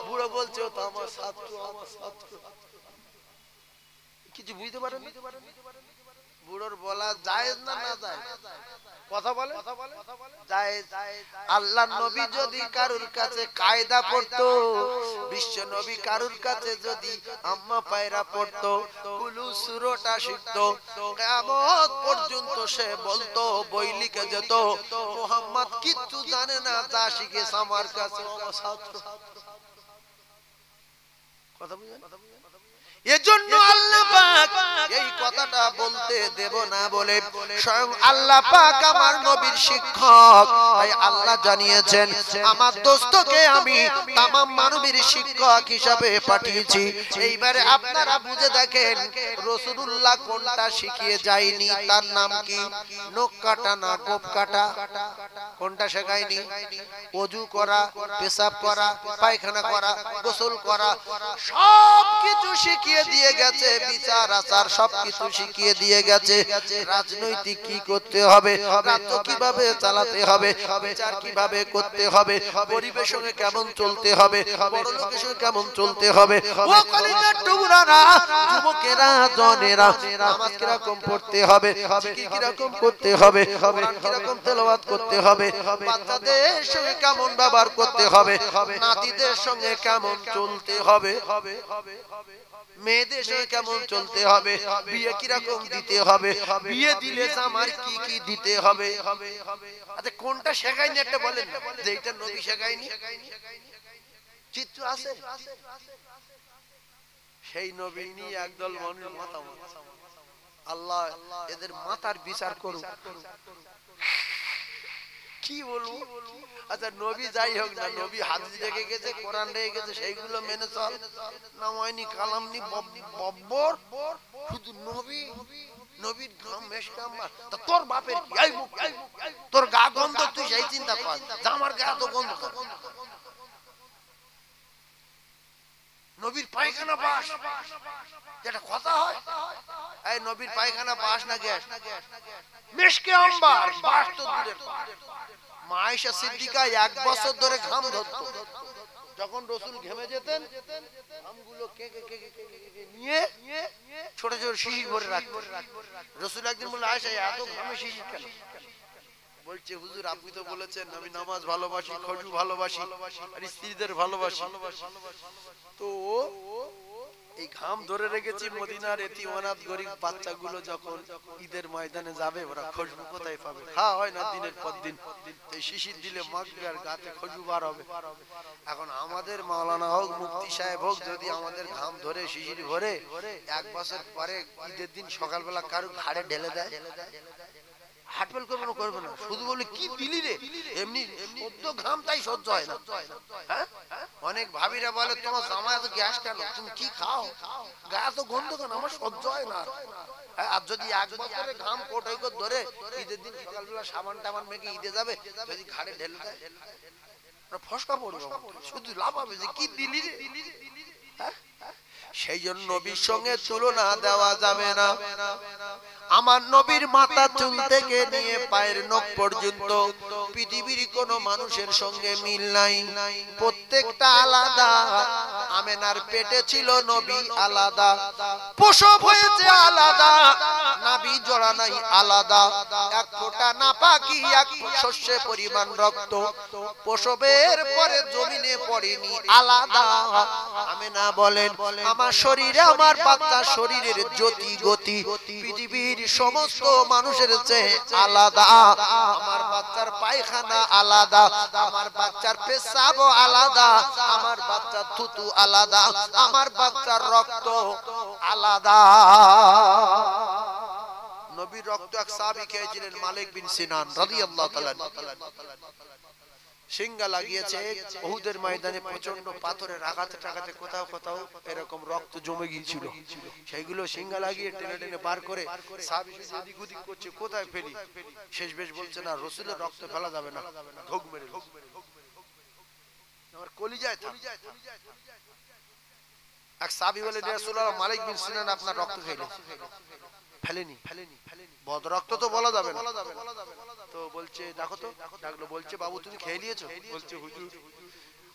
S1: বুড়ো বলছে তো আমার ছাত্র, আমার ছাত্র। কিছু বুঝতে পারেন? বুড়োর বলা জায়েজ না না জায়েজ? কথা বলে জায়েজ। আল্লাহর নবী যদি কারুর কাছে কায়দা পড়তো, বিশ্ব নবী কারুর কাছে যদি আম্মা পায়রা পড়তো, কুলু সূরাটা শিখতো, কিয়ামত পর্যন্ত সে বলতো, বই লিখে যেত, মুহাম্মদ কিচ্ছু জানে না, যা শিখেছে আমার কাছে ছাত্র। কথা বুঝেন? এজন্য আল্লাহ পাক এই কথাটা বলতে দেব না বলে স্বয়ং আল্লাহ পাক আমার নবীর শিক্ষক, তাই আল্লাহ জানিয়েছেন আমার দোস্তকে আমি तमाम মানবীর শিক্ষক হিসাবে পাঠিয়েছি। এইবারে আপনারা বুঝে দেখেন রাসূলুল্লাহ কোনটা শিখিয়ে যায়নি, তার নাম কি? নখ কাটা না গোপ কাটা? কোনটা শেখায়নি? ওযু করা, পেশাব করা, পায়খানা করা, গোসল করা, সব কিছু শিখিয়ে দিয়ে গেছে। বিচার আচার সবকিছু শিখিয়ে দিয়ে গেছে। রাজনৈতিক কি করতে হবে, রাষ্ট্র কিভাবে চালাতে হবে, বিচার কিভাবে করতে হবে, পরিবেশের সঙ্গে কেমন চলতে হবে, বড় লোকের সঙ্গে কেমন চলতে হবে। ও কলিজার টুকরারা, যুবকেরা, জনেরা, নামাজ কিরকম পড়তে হবে, জিকির কিরকম করতে হবে, কোরআন কিরকম তেলাওয়াত করতে হবে, বাচ্চাদের সঙ্গে কেমন ব্যবহার করতে হবে, নাতিদের সঙ্গে কেমন চলতে হবে, মেয়েদের সঙ্গে কেমন চলতে হবে, বিয়ে কিরকম দিতে হবে, বিয়ে দিলে জামার কি কি দিতে হবে। আচ্ছা কোনটা শেখায়নি একটা বলেন, যে এটা নবী শেখায়নি? চিত্র আছে? সেই নবী নিয়ে একদল মানুষ মাতামাত। আল্লাহ এদের মাথার বিচার করুক। কি বলবো? আচ্ছা নবী যাই হোক না, নবী হাদিস রেখে গেছে, কোরআন রেখে গেছে, সেইগুলো মেনে চল। নামায়নি কালামনি বব্বর, শুধু নবী, নবীর গাম মেশকাম্বার। তা তোর বাপের কি? এই মুখ, তোর গা গন্ধ, তুই সেই চিন্তা কর, আমার গা তো গন্ধ। নবীর পায়খানা বাস, যেটা কথা হয়, এই নবীর পায়খানা বাস না গ্যাস? মেশকে আম্বার, বাস তো দূরের। মা আয়েশা সিদ্দিকা 1 বছর ধরে ঘাম ধরতো। যখন রাসূল ঘেমে যেতেন, ঘামগুলো নিয়ে ছোট ছোট শিশির ভরে রাখতেন। রাসূল একদিন বলল, আয়েশা এত ঘামে শিশির কেন? বলছে, হুজুর আপনি তো বলেছেন আমি নামাজ ভালোবাসি, খুশু ভালোবাসি, আর স্ত্রীদের ভালোবাসি, তো এই ঘাম ধরে রেখেছি মদিনার এতিম অনাথ গরিব বাচ্চাগুলো যখন ঈদের ময়দানে যাবে, ওরা খুশবু কোথায় পাবে? খাওয়া হয় না দিনের পর দিন, এই শিশির দিলে মাগবে আর গাতে খুশবু বার হবে। এখন আমাদের মাওলানা হোক, মুফতি সাহেব হোক, যদি আমাদের ঘাম ধরে শিশির ভরে 1 বছর পরে ঈদের দিন সকালবেলা কারো ঘাড়ে ঢেলে দেয়, হাটফেল করবে না? করবে না। শুধু বলে কি দিলি রে, এমনি সহ্য ঘাম, তাই সহ্য হয় না। হ্যাঁ, অনেক ভাবিরা বলে তোমার জামায় এত গ্যাস কেন, তুমি কি খাও, গায়ে তো গন্ধ কেন, আমার সহ্য হয় না। আর যদি 1 বছরে ঘাম কোটাই করে ধরে ঈদের দিন সকালবেলা সাবান টাবান মেখে ঈদে যাবে, যদি ঘাড়ে ঢেলে দেয় ফসকা পড়বে, শুধু লাভ হবে যে কি দিলি রে। সেই জন্য নবীর সঙ্গে তুলনা দেওয়া যাবে না। আমার নবীর মাথা চুল থেকে নিয়ে পায়ের নখ পর্যন্ত পৃথিবীর কোন মানুষের সঙ্গে মিল নাই, প্রত্যেকটা আলাদা। আমেনার পেটে ছিল নবী আলাদা, প্রসব হয়েছে আলাদা, নাভি জোড়া নাই আলাদা, এক ফোঁটা নাপাকি, এক শস্যে পরিমাণ রক্ত প্রসবের পরে জমিনে পড়েনি, আলাদা। আমেনা বলেন, আমার শরীরে, আমার বাচ্চার শরীরের জ্যোতি গতি পৃথিবীর সমস্ত মানুষের চেয়ে আলাদা। আমার বাচ্চার পায়খানা আলাদা, আমার বাচ্চার পেশাব আলাদা, আমার বাচ্চার থুতু আলাদা, আমার বাচ্চার রক্ত আলাদা। নবীর রক্ত এক সাহাবী খেয়েছিলেন, মালিক বিন সিনান রাদিয়াল্লাহু তাআলা। সিংহা লাগিয়েছে উহুদের ময়দানে, প্রচন্ড পাথরের আঘাতে টাকাতে কোথাও কোথাও এরকম রক্ত জমে গিয়েছিল, সেইগুলো সিংহা লাগিয়ে টেনে টেনে বার করে সাহাবী এদিক ওদিক করছে, কোথায় ফেলি? শেষ বেশ বলছে, না, রাসূলের রক্ত ফেলা যাবে না, ঢোক মেরে আমার কলিজায় থাক। এক সাহাবী বলে, ইয়া রাসূলুল্লাহ, মালিক বিন সিনান আপনার রক্ত খেলো। ফেলেনি, বদ রক্ত তো বলা যাবে না। তো বলছে, দেখো তো, ডাকলো, বলছে, বাবু তুমি খেয়ে নিয়েছো? বলছে, হুজুর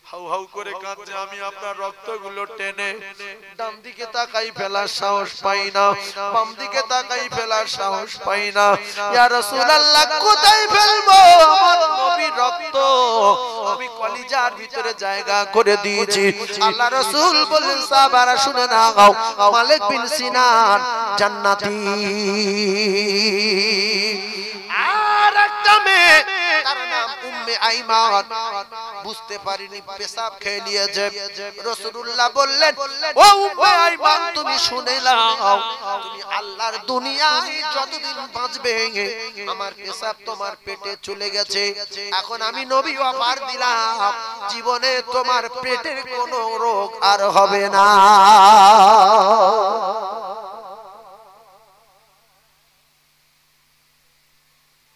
S1: হাউ হাউ করে কাঁদছে, আমি আপনার রক্তগুলো টেনে ডান দিকে তাকাই ফেলার সাহস পাই না, বাম দিকে তাকাই ফেলার সাহস পাই না। ইয়া রাসূলুল্লাহ, কোথায় ফেলবো আমার নবীর রক্ত? আমি কলিজার ভিতরে জায়গা করে দিয়েছি। আল্লাহ রাসূল বললেন, সাহাবারা শুনে নাও, মালিক বিন সিনান জান্নাতি। আর একটা মেয়ে, তার নাম উম্মে আইমান, বুঝতে পারিনি, পেশাব খেয়ে নিয়েছে। রাসূলুল্লাহ বললেন, ও উম্মে আইমান, তুমি শুনে নাও, তুমি আল্লাহর দুনিয়ায় যতদিন বাঁচবে, আমার পেশাব তোমার পেটে চলে গেছে। এখন আমি নবী অফার দিলাম, জীবনে তোমার পেটের কোনো রোগ আর হবে না।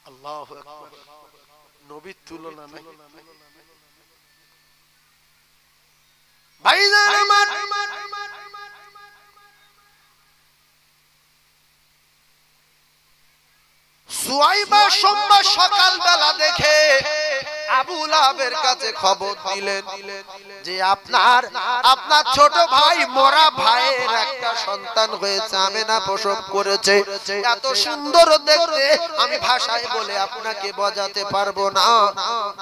S1: আল্লাহু আকবার। নবীর তুলনা নাই। ভাইজান আমার, সুয়াইবা সোমবার সকালবেলা দেখে আবু লাহাবের কাছে খবর দিলেন যে আপনার ছোট ভাই, মোরা ভাইয়ের একটা সন্তান হয়েছে, আমেনা প্রসব করেছে। এত সুন্দর দেখতে, আমি ভাষায় বলে আপনাকে বোঝাতে পারবো না।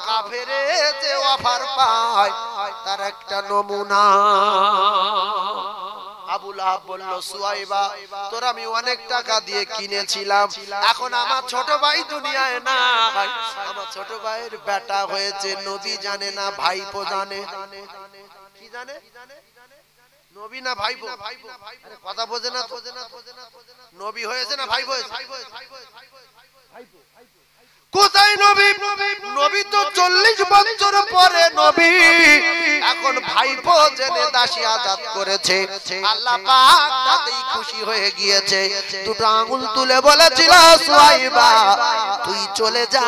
S1: কাফেরে যে অফার পায় তার একটা নমুনা। আবু লাহাব বলল, সুয়াইবা, তোর আমি অনেক টাকা দিয়ে কিনেছিলাম, এখন আমার ছোট ভাই দুনিয়ায় নাই, আমার ছোট ভাইয়ের বেটা হয়েছে। নবী জানে না ভাইপো জানে? কি জানে? নবী না ভাইপো? কথা বোঝে না? নবী হয়েছে না ভাইপো হয়েছে? কোথায় নবী? নবী তো 40 বছর পরে নবী, এখন ভাইপো জেনে দাসী আজাদ করেছে। আল্লাহ পাক তাতেই খুশি হয়ে গিয়েছে। দুটো আঙ্গুল তুলে বলেছিল, সুয়াইবা তুই চলে যা,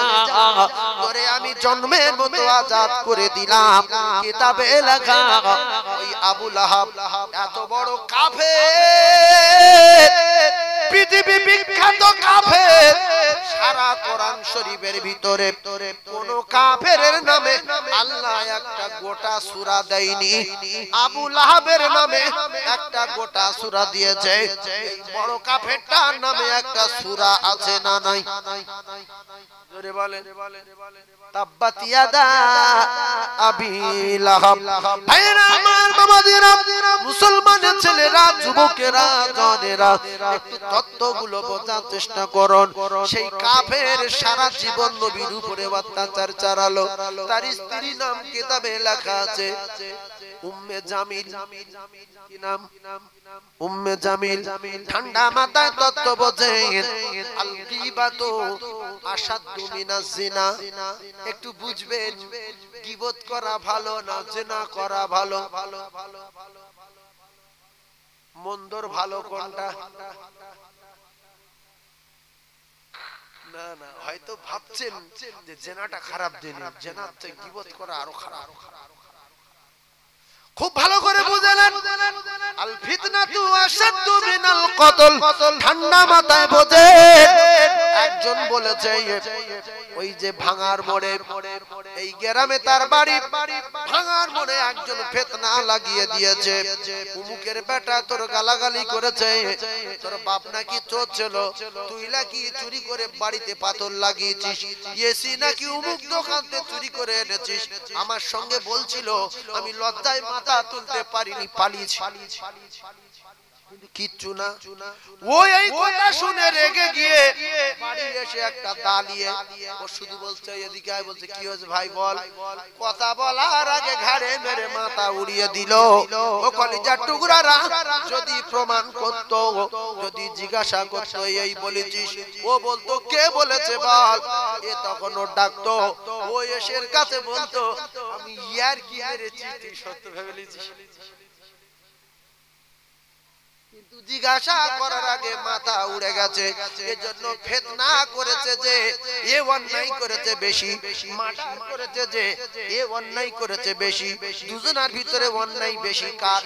S1: তোরে আমি জন্মের মতো আজাদ করে দিলাম। কিতাবে লেখা, ওই আবু লাহাব এত বড় কাফের, পৃথিবী বিখ্যাত কাফের, সারা কোরআন শরীফের ভিতরে কোন কাফেরের নামে আল্লাহ একটা গোটা সূরা দেয়নি। আবু লাহাবের নামে একটা গোটা সূরা দিয়েছে। এই বড় কাফেরটার নামে একটা সূরা আছে না নাই? জোরে বলেন, তাব্বাত ইয়াদা আবি লাহাব। ভাইরা আমার, বাবাদিরা, মুসলমানের ছেলেরা, যুবকেরা, জনেরা, একটু তত্ত্বগুলো বোঝার চেষ্টা করুন। সেই কাফের সারা জীবন নবীর উপরে অত্যাচার চালালো। তার স্ত্রীর নাম কিতাবে লেখা আছে উম্মে জামিল। কি নাম? উম্মে জামিল। ঠান্ডা মাথায় তত্ত্ব বোঝেন। আল গীবাতু আশাদ্দু মিনাজ জিনা। একটু বুঝবেন, গীবত করা ভালো না জিনা করা ভালো? মন্দর ভালো কোনটা? না না, হয়তো ভাবছেন যে জেনাটা খারাপ জিনিস, জেনার থেকে গীবত করা আরো খারাপ। খুব ভালো করে বুঝলেন, আল ফিতনাতু আশাদ্দু মিনাল কতল। ঠান্ডা মাথায় বোঝে। একজন বলেছে, ওই যে ভাঙার মোড়ে, এই গ্রামে তার বাড়ি, ভাঙার মোড়ে একজন ফিতনা লাগিয়ে দিয়েছে। উমুকের বেটা তোর গালাগালি করেছে, তোর বাপ নাকি চোর ছিল, তুই নাকি চুরি করে বাড়িতে পাথর লাগিয়েছিস, এসি নাকি উমুক দোকানতে চুরি করে এনেছিস। আমার সঙ্গে বলছিল, আমি লজ্জায় মাথা তুলতে পারিনি, পালিয়েছি। কিচ্ছু না। ও এই কথা শুনে রেগে গিয়ে বাড়ি এসে একটা দাঁড়িয়ে, ও শুধু বলছে এদিকে আয়, বলছে কি হয়েছে ভাই বল। কথা বলার আগে ঘাড়ে মেরে মাথা উড়িয়ে দিল। ও কলিজার টুকরারা, যদি প্রমাণ করত, যদি জিজ্ঞাসা করত এই বলেছিস, ও বলতো কে বলেছে বল। এ তখন ও ডাকতো, ও এসের কাছে বলতো আমি ইয়ার কি মেরেছি, তুই সত্য ভেবে লিছিস। কিন্তু জিজ্ঞাসা করার আগে মাথা উড়ে গেছে। এজন্য ফিতনা করেছে যে এ অন্যায় করেছে বেশি, মার্ডার করেছে যে এ অন্যায় করেছে বেশি। দুজনের ভিতরে অন্যায় বেশি কার?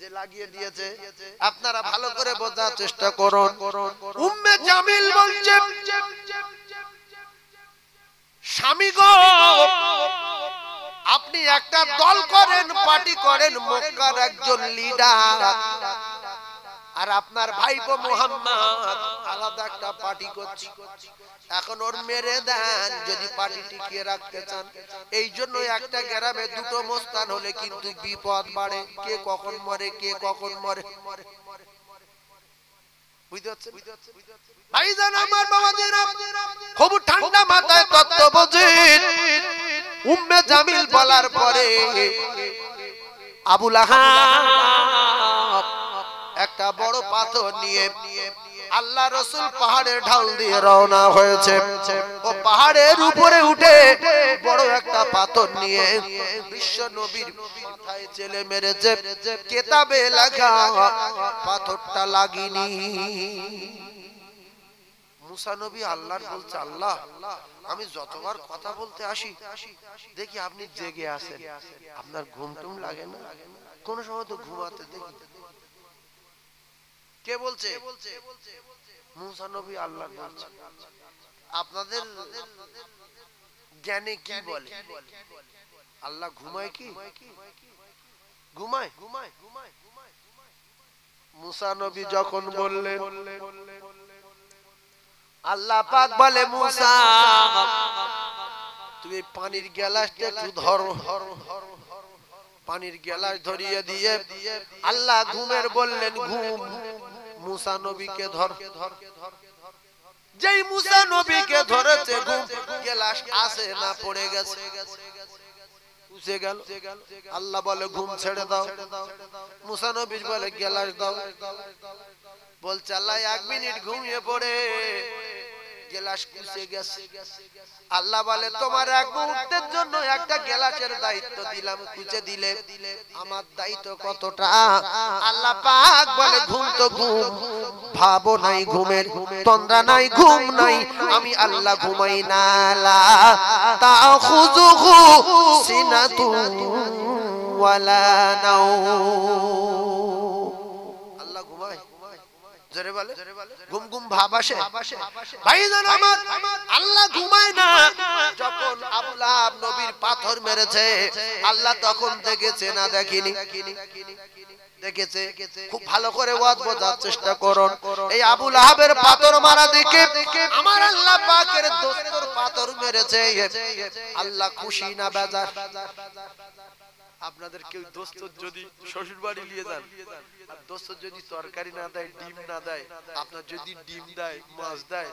S1: যে লাগিয়ে দিয়েছে। আপনারা ভালো করে বোঝার চেষ্টা করুন। উম্মে জামিল বলছে, স্বামী গো আপনি একটা দল করেন, পার্টি করেন, মক্কার একজন লিডার, আর আপনার ভাইপো মুহাম্মদ আলাদা একটা পার্টি করছে। এখন ওর মেরে দেন যদি পার্টি টিকিয়ে রাখতে চান। এই জন্য একটা গ্রামে দুটো মোস্তান হলে কিন্তু বিপদ বাড়ে, কে কখন মরে কে কখন মরে। বুঝতে পারছেন ভাইজান আমার বাবাজিরা? খুব ঠান্ডা মাথায় তত্ত্ব বুঝেন। উম্মে জামিল বলার পরে আবু লাহাব একটা বড় পাথর নিয়ে আল্লাহ রাসূল পাহাড়ের ঢাল দিয়ে রওনা হয়েছে। ও পাহাড়ের উপরে উঠে বড় একটা পাথর নিয়ে বিশ্ব নবীর মাথায় চেলে মেরেছে। কিতাবে লেখা পাথরটা লাগেনি। মুসা নবী আল্লাহর বলছে, আল্লাহ আমি যতবার কথা বলতে আসি দেখি আপনি জেগে আছেন, আপনার ঘুম টুম লাগে না? কোন সময় তো ঘুমাতে দেখি। কে বলছে? মুসা নবী আল্লাহ বলছে। আপনাদের জ্ঞানে কি বলে? আল্লাহ ঘুমায় কি? ঘুমায়? মুসা নবী যখন বললেন, আল্লাহ পাক বলে, মুসা তুমি পানির গ্লাসটা একটু ধরো। পানির গ্লাস ধরিয়ে দিয়ে আল্লাহ ঘুমের বললেন, ঘুম। মুসা নবীকে ধর। যেই মুসা নবীকে ধরেছে ঘুম, গ্লাস আসে না, পড়ে গেছে, উঠে গেল। আল্লাহ বলে ঘুম ছেড়ে দাও। মুসা নবী বলে গ্লাস দাও। বলছে আল্লাহ 1 মিনিট ঘুমিয়ে পড়ে গ্লাস কুচে গেছে। আল্লাহ বলে তোমার 1 মুহূর্তের জন্য একটা গ্লাসের দায়িত্ব দিলাম, কুচে দিলে আমার দায়িত্ব কতটা? আল্লাহ পাক বলে ঘুম তো ঘুম, ভাবো নাই ঘুমের তন্দ্রা নাই, ঘুম নাই, আমি আল্লাহ ঘুমাই না। লা তাখুযুহু সিনাতুন ওয়ালা নাওম। আল্লাহ ঘুমায়? জোরে বলে ঘুম ঘুম ভাব আসে? ভাইজান আমার, আল্লাহ ঘুমায় না। যখন আবু লাহাব নবীর পাথর মেরেছে, আল্লাহ তখন দেখেছে না দেখেনি? দেখেছে। খুব ভালো করে ওয়াজ বোঝার চেষ্টা করুন। এই আবু লাহাবের পাথর মারা দেখে আমার আল্লাহ পাকের দোস্তর পাথর মেরেছে, আল্লাহ খুশি না বেজার? আপনাদের কেউ দোস্ত যদি শ্বশুর বাড়ি নিয়ে যান, আর দোস্ত যদি তরকারি না দেয়, ডিম না দেয়, আপনার যদি ডিম দেয়, মাছ দেয়,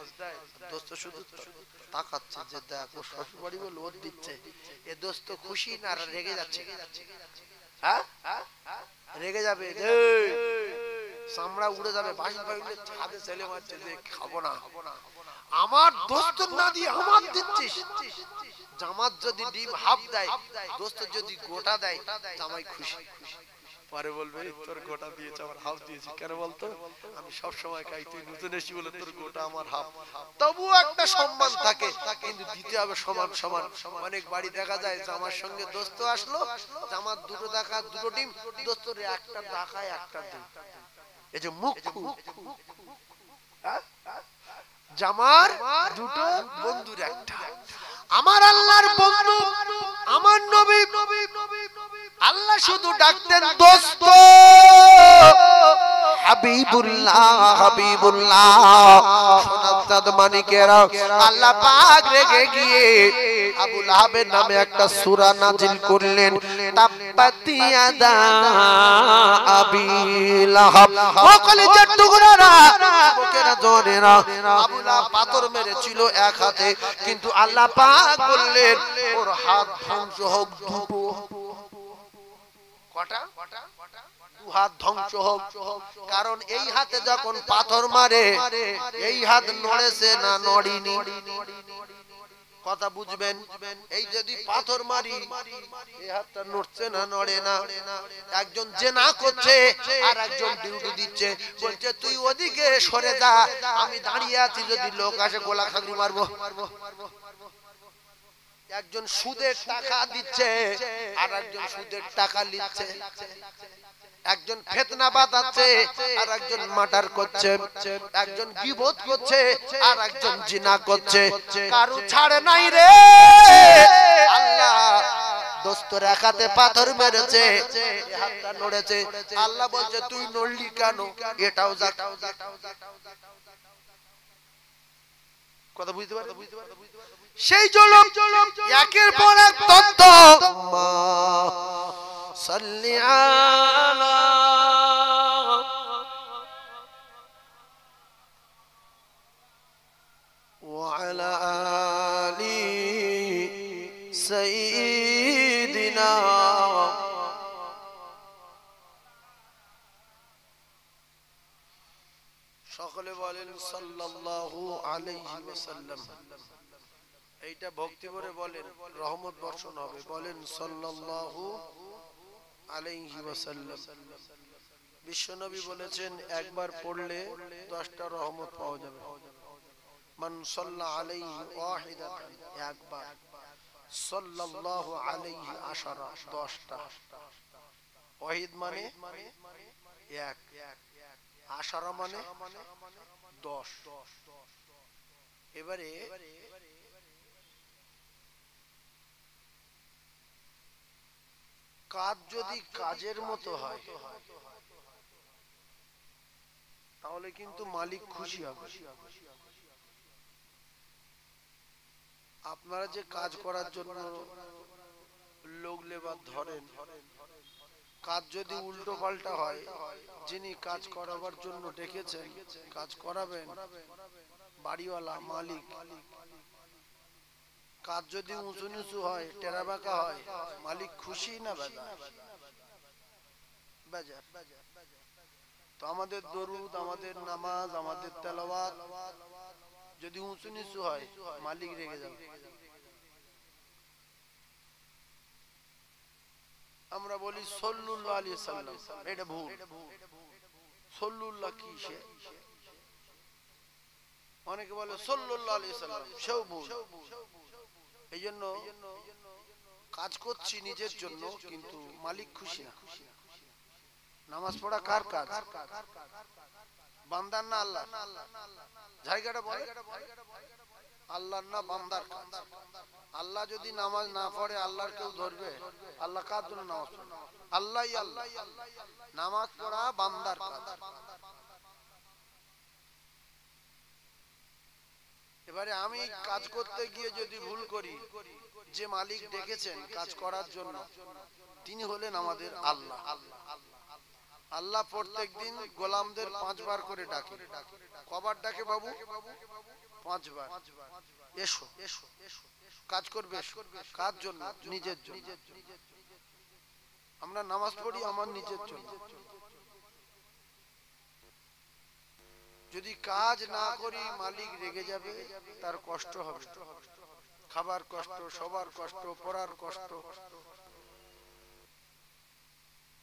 S1: দোস্ত শুধু তাকাচ্ছে যে দেখো শ্বশুর বাড়ি বলে ওর দিচ্ছে, এ দোস্ত খুশি না রেগে যাচ্ছে? হ্যাঁ রেগে যাবে, চামড়া উড়ে যাবে, বাসি ভাঙলে ছাদে ছেলে মারছে যে খাবো না, আমার দোস্ত না দিয়ে আমার দিচ্ছিস। জামাত যদি ডিম হাফ দেয়, দোস্ত যদি গোটা দেয়, জামাই খুশি। পরে বলবে তোর গোটা দিয়েছে, আমার হাফ দিয়েছি। কেন বলতো? আমি সব সময় খাই, তুই নতুন এসি বলে তোর গোটা আমার হাফ। তবুও একটা সম্মান থাকে, কিন্তু দিতে হবে সমান সমান। অনেক বাড়ি দেখা যায় জামার সঙ্গে দোস্ত আসলো, জামার 2টো টাকা 2টো ডিম, দোস্তর একটা টাকায় একটা ডিম। এই যে মুখ জামার 2টো, বন্ধুর একটা। আমার আল্লাহর বন্ধু আমার নবী, আল্লাহ শুধু ডাকতেন দোস্ত, হাবিবুল্লাহ হাবিবুল্লাহ। সোনার মানিকেরা, আল্লাহ পাক রেগে গিয়ে আবু লাহাবের নামে একটা সূরা নাজিল করলেন, তাব্বাত ইয়াদা আবি লাহাব। ও কলিজার টুকরারা, বুকেরা জনেরা, আবু লাহাব পাথর মেরেছিল 1 হাতে, কিন্তু আল্লাহ পাক বললেন ওর হাত ধ্বংস হোক। দুটো কটা? 2 হাত ধ্বংস হোক। কারণ এই হাতে যখন পাথর মারে, এই হাত নড়েছে না নড়িনি? কথা বুঝবেন? এই যদি পাথর মারি, এই হাতটা নড়ছে না নড়ে না? একজন জেনা করছে আর একজন ডিউটি দিচ্ছে, বলছে তুই ওদিকে সরে যা, আমি দাঁড়িয়ে আছি, যদি লোক আসে গোলা খাগড়ি মারবো। একজন সুদের টাকা দিচ্ছে আর একজন সুদের টাকা নিচ্ছে। একজন ফিতনা বাঁধাচ্ছে আর একজন মার্ডার করছে। একজন গীবত করছে আর একজন জিনা করছে। কারো ছাড়ে নাই রে। আল্লাহ দোস্তর এক হাতে পাথর মেরেছে, হাতটা নড়েছে। আল্লাহ বলছে তুই নড়লি কেন? এটাও যাক। কথা বুঝতে পারো? সেই জন্য একের পর এক তত্ত্ব সাল্লি আলা ওয়া আলা আলি সাইয়্যিদিনা। সকলে বলেন সাল্লাল্লাহু আলাইহি ওয়াসাল্লাম। এইটা ভক্তি করে বলেন, রহমত বর্ষণ হবে। বলেন সাল্লাল্লাহু আলাইহি ওয়াসাল্লাম। বিশ্বনবী বলেছেন একবার পড়লে 10টা রহমত পাওয়া যাবে। মান সাল্লা আলাইহি ওয়াহিদাতান, একবার। সাল্লাল্লাহু আলাইহি আশারা, 10টা। ওয়াহিদ মানে এক, আশারা মানে 10। এবারে কাজ যদি কাজের মতো হয় তাহলে কিন্তু মালিক খুশি হবে। আপনারা যে কাজ করার জন্য লোক লেবার ধরেন, কাজ যদি উল্টো পাল্টা হয়, যিনি কাজ করাবার জন্য ডেকেছেন, কাজ করাবেন, বাড়িওয়ালা মালিক, কাজ যদি উঁচু নিচু হয়, টেরা বাঁকা হয়, মালিক খুশি না বেজার? তো আমাদের দরুদ, আমাদের নামাজ, আমাদের তেলাওয়াত যদি উঁচু নিচু হয়, মালিক রেগে যাবে। আমরা বলি সাল্লাল্লাহু আলাইহি সাল্লাম, এটা ভুল। সাল্লাল্লাহু কি সে? অনেকে বলে সাল্লাল্লাহু আলাইহি সাল্লাম, সেও ভুল। এই জন্য কাজ করছি নিজের জন্য, কিন্তু মালিক খুশি না। নামাজ পড়া কার কাজ? বান্দার না আল্লাহ? জায়গাটা বলে আল্লাহর না বান্দার কাজ। আল্লাহ যদি নামাজ না পড়ে আল্লাহর কেউ ধরবে? আল্লাহ কার জন্য নামাজ পড়ে? আল্লাহই আল্লাহ। নামাজ পড়া বান্দার কাজ। এবারে আমি কাজ করতে গিয়ে যদি ভুল করি, যে মালিক ডেকেছেন কাজ করার জন্য তিনি হলেন আমাদের আল্লাহ। আল্লাহ প্রত্যেকদিন গোলামদের 5 বার করে ডাকে। কবার ডাকে বাবু? 5 বার। এসো কাজ করবে। কার জন্য? নিজের জন্য। আমরা নামাজ পড়ি আমার নিজের জন্য। যদি কাজ না করি মালিক রেগে যাবে, তার কষ্ট হবে। খাবার কষ্ট, সবার কষ্ট, পড়ার কষ্ট।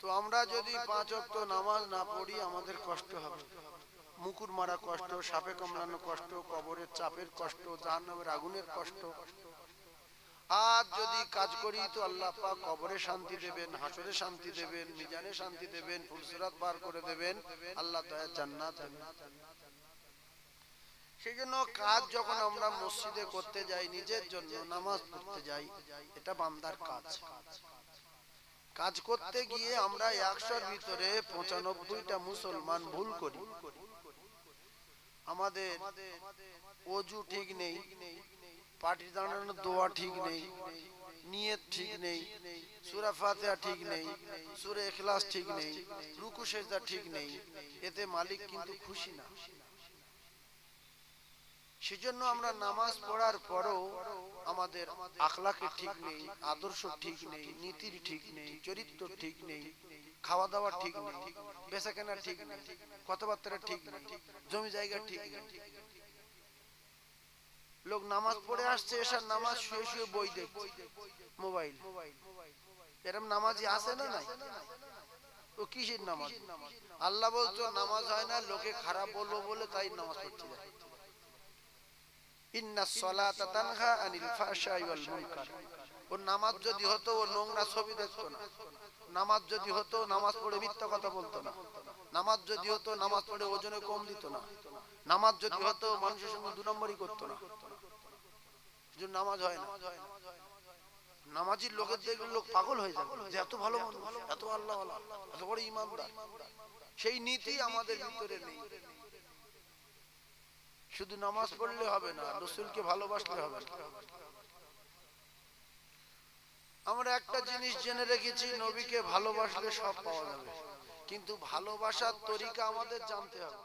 S1: তো আমরা যদি 5 ওয়াক্ত নামাজ না পড়ি আমাদের কষ্ট হবে। মুকুর মারা কষ্ট, সাপে কামড়ানো কষ্ট, কবরের চাপের কষ্ট, জাহান্নামের আগুনের কষ্ট। আর যদি কাজ করি তো আল্লাহ পাক কবরে শান্তি দেবেন, হাসরে শান্তি দেবেন, মিজানে শান্তি দেবেন, ফুলসিরাত পার করে দেবেন, আল্লাহ তাআলা জান্নাত দেবেন। সেই জন্য কাজ যখন আমরা মসজিদে করতে যাই নিজের জন্য, নামাজ পড়তে যাই, এটা বান্দার কাজ। কাজ করতে গিয়ে আমরা 100-র ভিতরে 95টা মুসলমান ভুল করি। আমাদের ওযু ঠিক নেই, পাটি দাঁড়ানোর দোয়া ঠিক নেই, নিয়ত ঠিক নেই, সূরা ফাতিহা ঠিক নেই, সূরা ইখলাস ঠিক নেই, রুকু সিজদা ঠিক নেই। এতে মালিক কিন্তু খুশি না। সেজন্য আমরা নামাজ পড়ার পরও আমাদের আখলাকে ঠিক নেই, আদর্শ ঠিক নেই, নীতির ঠিক নেই, চরিত্র ঠিক নেই, খাওয়া দাওয়া ঠিক নেই, বেচাকেনা ঠিক নেই, কথাবার্তা ঠিক নেই, জমি জায়গা ঠিক নেই। লোক নামাজ পড়ে আসছে, এসার নামাজ শুয়ে শুয়ে বই দেখছে, মোবাইল। এরকম নামাজি আছে না নাই? ও কিসের নামাজ? আল্লাহ বলতো নামাজ হয় না, লোকে খারাপ বলবো বলে তাই নামাজ পড়তে যায়। ইন্নাস সালাতা তানহা আনিল ফাহশাই ওয়াল মুনকার। ও নামাজ যদি হতো ও নোংরা ছবি দেখতো না। নামাজ যদি হতো নামাজ পড়ে মিথ্যা কথা বলতো না। নামাজ যদি হতো নামাজ পড়ে ওজনে কম দিত না। নামাজ যদি হতো মানুষের সঙ্গে 2 নম্বরই করতো না। যে নামাজ হয় না। নামাজির লোকের দেখলে লোক পাগল হয়ে যাবে যে এত ভালো মানুষ, এত আল্লাহ ওয়ালা, এত বড় ইমানদার। সেই নীতি আমাদের ভিতরে নেই। শুধু নামাজ পড়লে হবে না, রাসূলকে ভালোবাসলে হবে না। আমরা একটা জিনিস জেনে রেখেছি, নবীকে ভালোবাসলে সব পাওয়া যাবে, কিন্তু ভালোবাসার তরিকা আমাদের জানতে হবে।